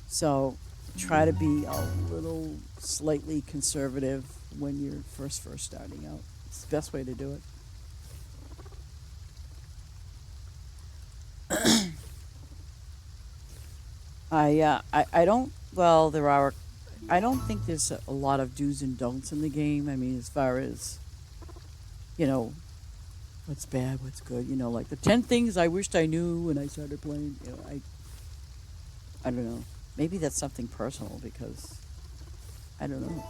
so try to be a little slightly conservative when you're first starting out. It's the best way to do it. I don't. Well, there are. I don't think there's a lot of do's and don'ts in the game. I mean, as far as what's bad, what's good. Like the 10 things I wished I knew when I started playing. I don't know. Maybe that's something personal because I don't know.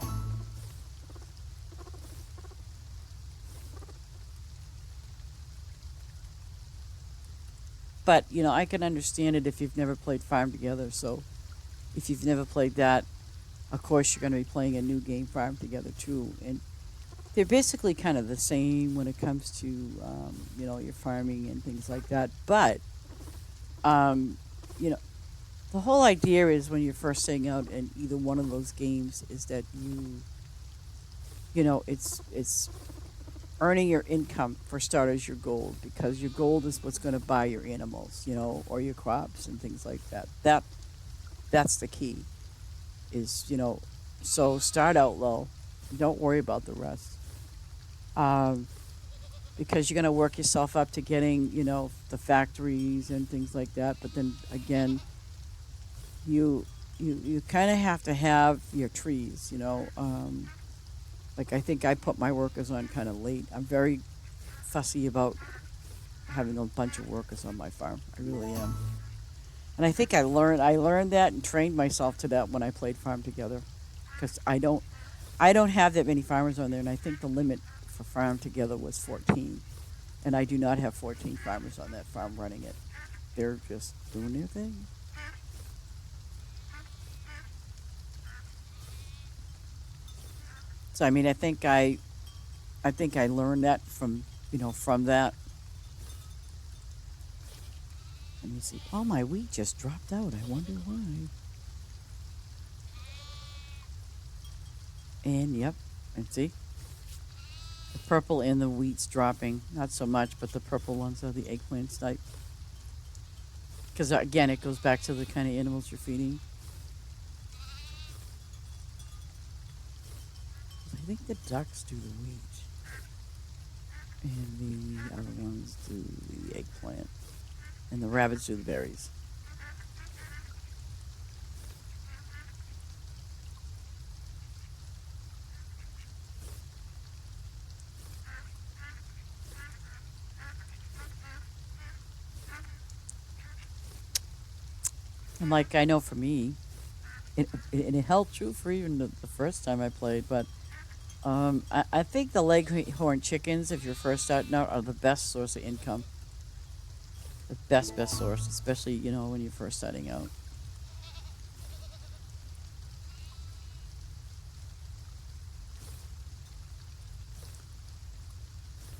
But I can understand it if you've never played Farm Together. So if you've never played that, Of course, you're going to be playing a new game, Farm Together, too. And they're basically kind of the same when it comes to, your farming and things like that. But, um, you know, the whole idea is when you're first setting out in either one of those games is that it's earning your income for starters, your gold, because your gold is what's going to buy your animals, or your crops and things like that. That's the key. Is so start out low. Don't worry about the rest. Um, because you're going to work yourself up to getting the factories and things like that. But then again, you kind of have to have your trees. Like I think I put my workers on kind of late. I'm very fussy about having a bunch of workers on my farm. I really am. And I think I learned that and trained myself to that when I played Farm Together, because I don't have that many farmers on there, and I think the limit for Farm Together was 14, and I do not have 14 farmers on that farm running it. They're just doing their thing. So I mean, I think I learned that from that. Let me see. Oh, my wheat just dropped out. I wonder why. And yep, and see, the purple and the wheat's dropping. Not so much, but the purple ones are the eggplant type. Because again, it goes back to the kind of animals you're feeding. I think the ducks do the wheat, and the other ones do the eggplant, and the rabbits do the berries. And like I know for me, it held true for even the first time I played, but I think the leghorn chickens, if you're first starting out, are the best source of income. The best source, especially when you're first starting out.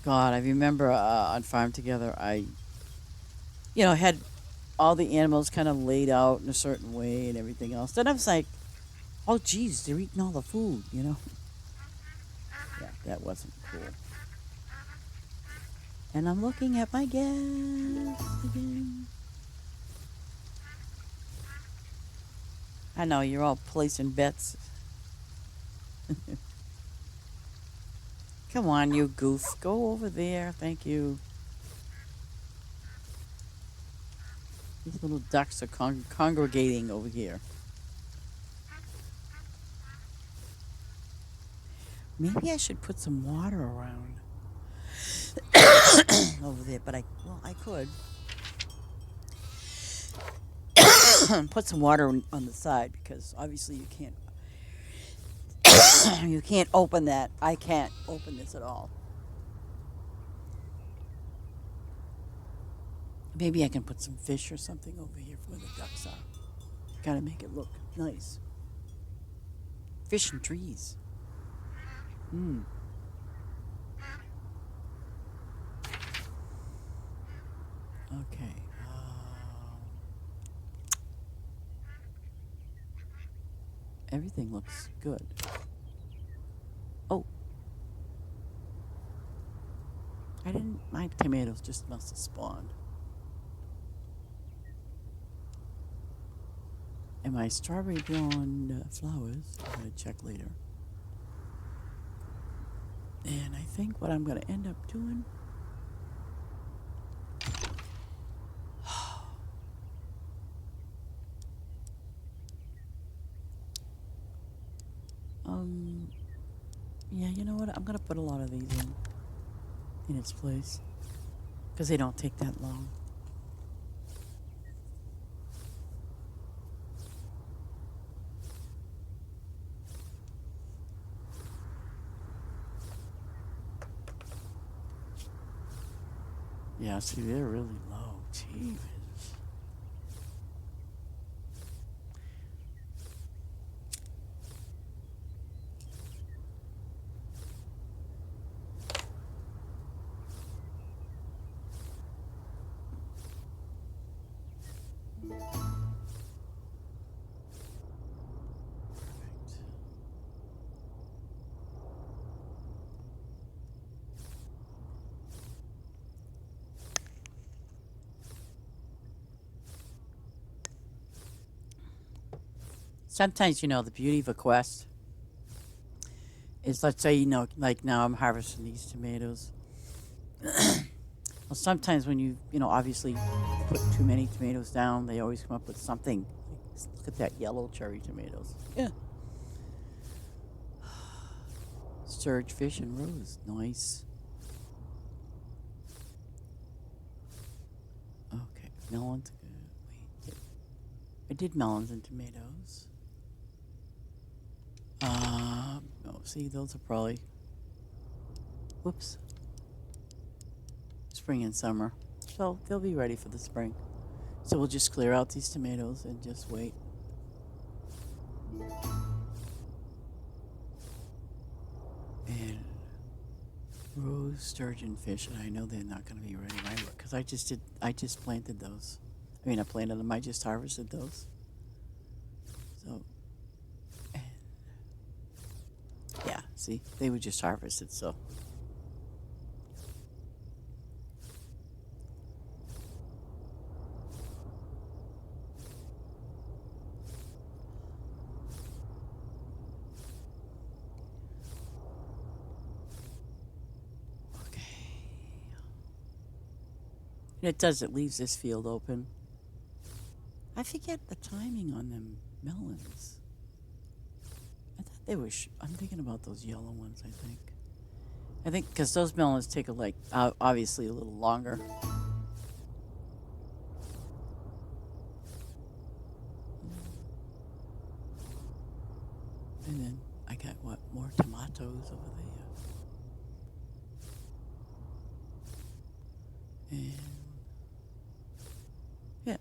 God, I remember on Farm Together, I had all the animals kind of laid out in a certain way and everything else. Then I was like, oh, geez, they're eating all the food. Yeah, that wasn't cool. And I'm looking at my gas again. I know you're all placing bets. Come on, you goof. Go over there. Thank you. These little ducks are congregating over here. Maybe I should put some water around over there, but I could put some water on the side because obviously you can't open that. I can't open this at all. Maybe I can put some fish or something over here where the ducks are. Gotta make it look nice. Fish and trees. Hmm. Okay. Everything looks good. Oh, I didn't. My tomatoes just must have spawned. And my strawberry blonde flowers, I'm going to check later. And I think what I'm going to end up doing. um, yeah, you know what? I'm going to put a lot of these in its place because they don't take that long. Yeah, see, they're really low. Jeez. Sometimes, the beauty of a quest is, let's say, like now I'm harvesting these tomatoes. Well, sometimes when obviously put too many tomatoes down, they always come up with something. Look at that yellow cherry tomatoes. Yeah. Sturge fish and rose. Nice. Okay. Melons. Wait. I did melons and tomatoes. No, see, those are probably. Whoops. Spring and summer. So they'll be ready for the spring. So we'll just clear out these tomatoes and just wait. And rose sturgeon fish, and I know they're not going to be ready right because I just planted those. I mean, I planted them. I just harvested those. So, and yeah, see, they were just harvested. So, okay, and it does. It leaves this field open. I forget the timing on them melons. I thought they were. I'm thinking about those yellow ones. I think because those melons take obviously a little longer. And then I got more tomatoes over there. And yeah.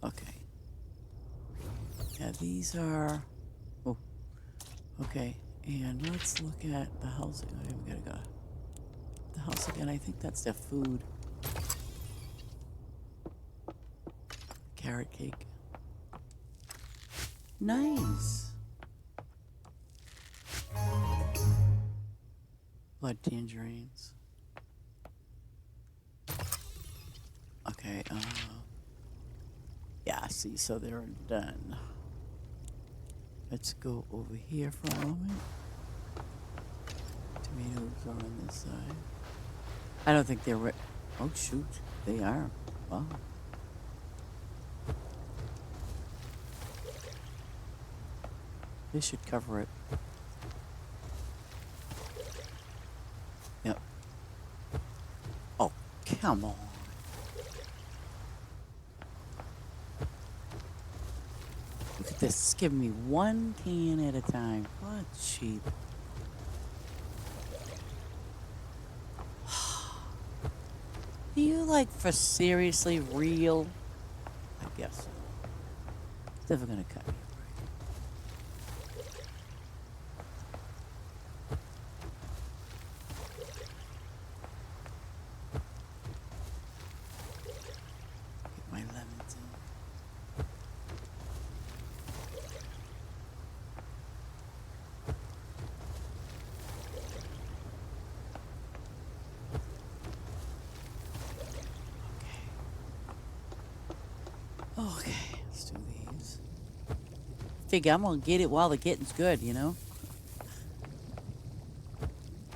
Okay. Yeah, these are. Oh, okay. And let's look at the house. Okay, we gotta go. The house again. I think that's their food. Carrot cake. Nice. Blood tangerines. Okay. Yeah. See, so they're done. Let's go over here for a moment. Tomatoes are on this side. I don't think they're oh, shoot. They are. Wow. This should cover it. Yep. Oh, come on. Look at this. It's giving me one can at a time. What cheap. Are you for seriously real? I guess. It's never gonna cut me. Get my lemons in. Okay, let's do these. Figure I'm gonna get it while the getting's good, Uh-oh.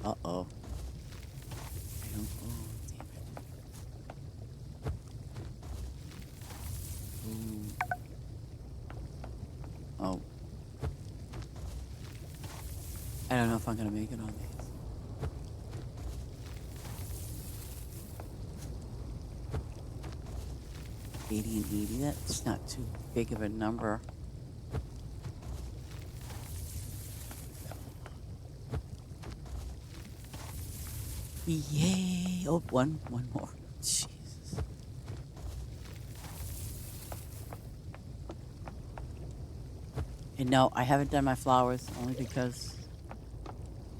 I don't. Oh, damn it. Ooh. Oh. I don't know if I'm gonna make it on these. $80 and $80. That's not too big of a number. Yay! Oh, one more. Jesus. And no, I haven't done my flowers only because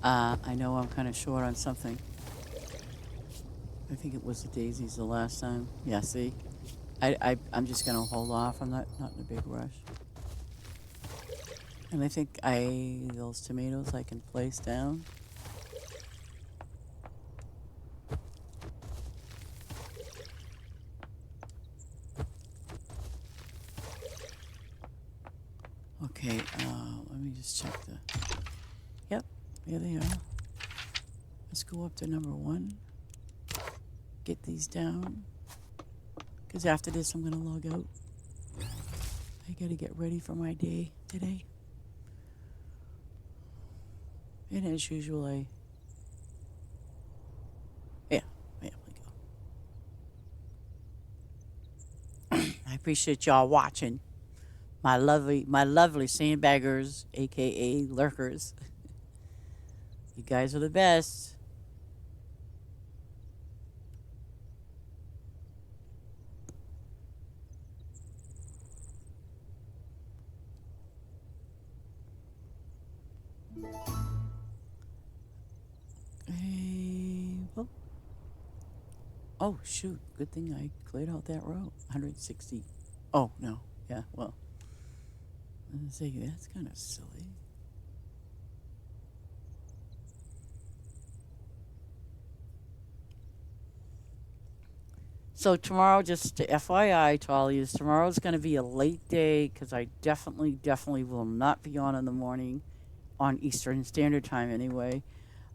I know I'm kind of short on something. I think it was the daisies the last time. Yeah, see? I'm just going to hold off. I'm not in a big rush. And I think those tomatoes I can place down. Okay, let me just check the... Yep, there they are. Let's go up to number 1. Get these down. Because after this, I'm going to log out. I got to get ready for my day today. And as usual, yeah, we go. I appreciate y'all watching. My lovely sandbaggers, aka lurkers. You guys are the best. Hey, well, oh shoot! Good thing I cleared out that row. 160. Oh no, yeah. Well, I was gonna say that's kind of silly. So tomorrow, just to FYI to all of you, tomorrow's going to be a late day because I definitely will not be on in the morning on Eastern Standard Time anyway.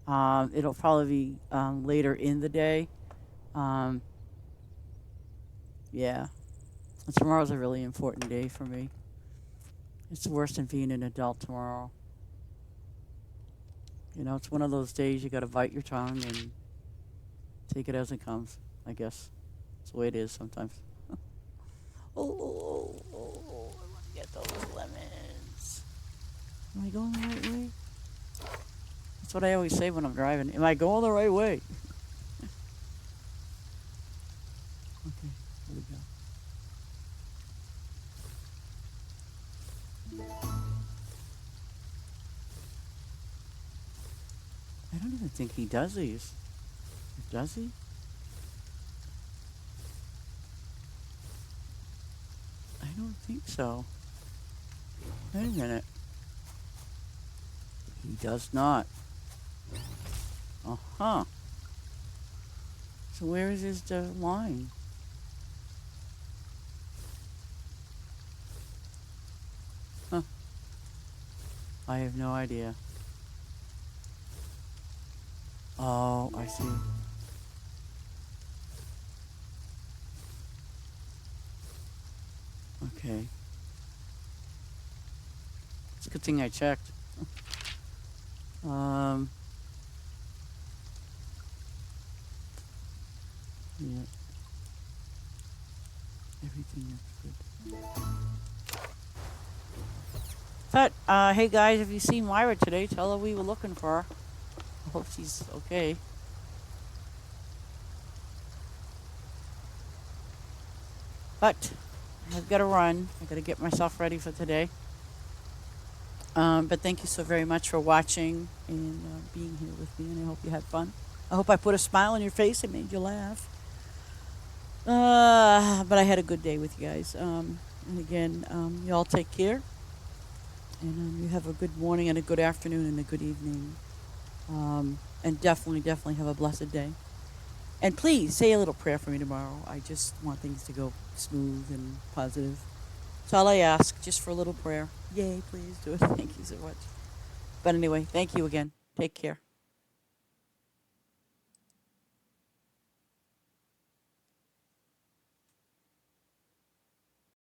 It'll probably be later in the day. Um, yeah. And tomorrow's a really important day for me. It's worse than being an adult tomorrow. You know, it's one of those days you got to bite your tongue and take it as it comes, I guess. That's the way it is sometimes. Oh, I want to get those lemons. Am I going the right way? That's what I always say when I'm driving. Am I going the right way? Okay, here we go. I don't even think he does these. Does he? I don't think so. Wait a minute. He does not. Uh-huh. So where is his line? Huh. I have no idea. Oh, I see. Okay. It's a good thing I checked. Yeah. Everything looks good. But, hey guys, if you see Myra today, tell her we were looking for her. I hope she's okay. But, I've got to run. I've got to get myself ready for today. But thank you so very much for watching and being here with me, and I hope you had fun. I hope I put a smile on your face and made you laugh. But I had a good day with you guys. And again, you all take care. And you have a good morning and a good afternoon and a good evening. And definitely have a blessed day. And please say a little prayer for me tomorrow. I just want things to go smooth and positive. That's all I ask, just for a little prayer. Yay, please do it. Thank you so much. But anyway, thank you again. Take care.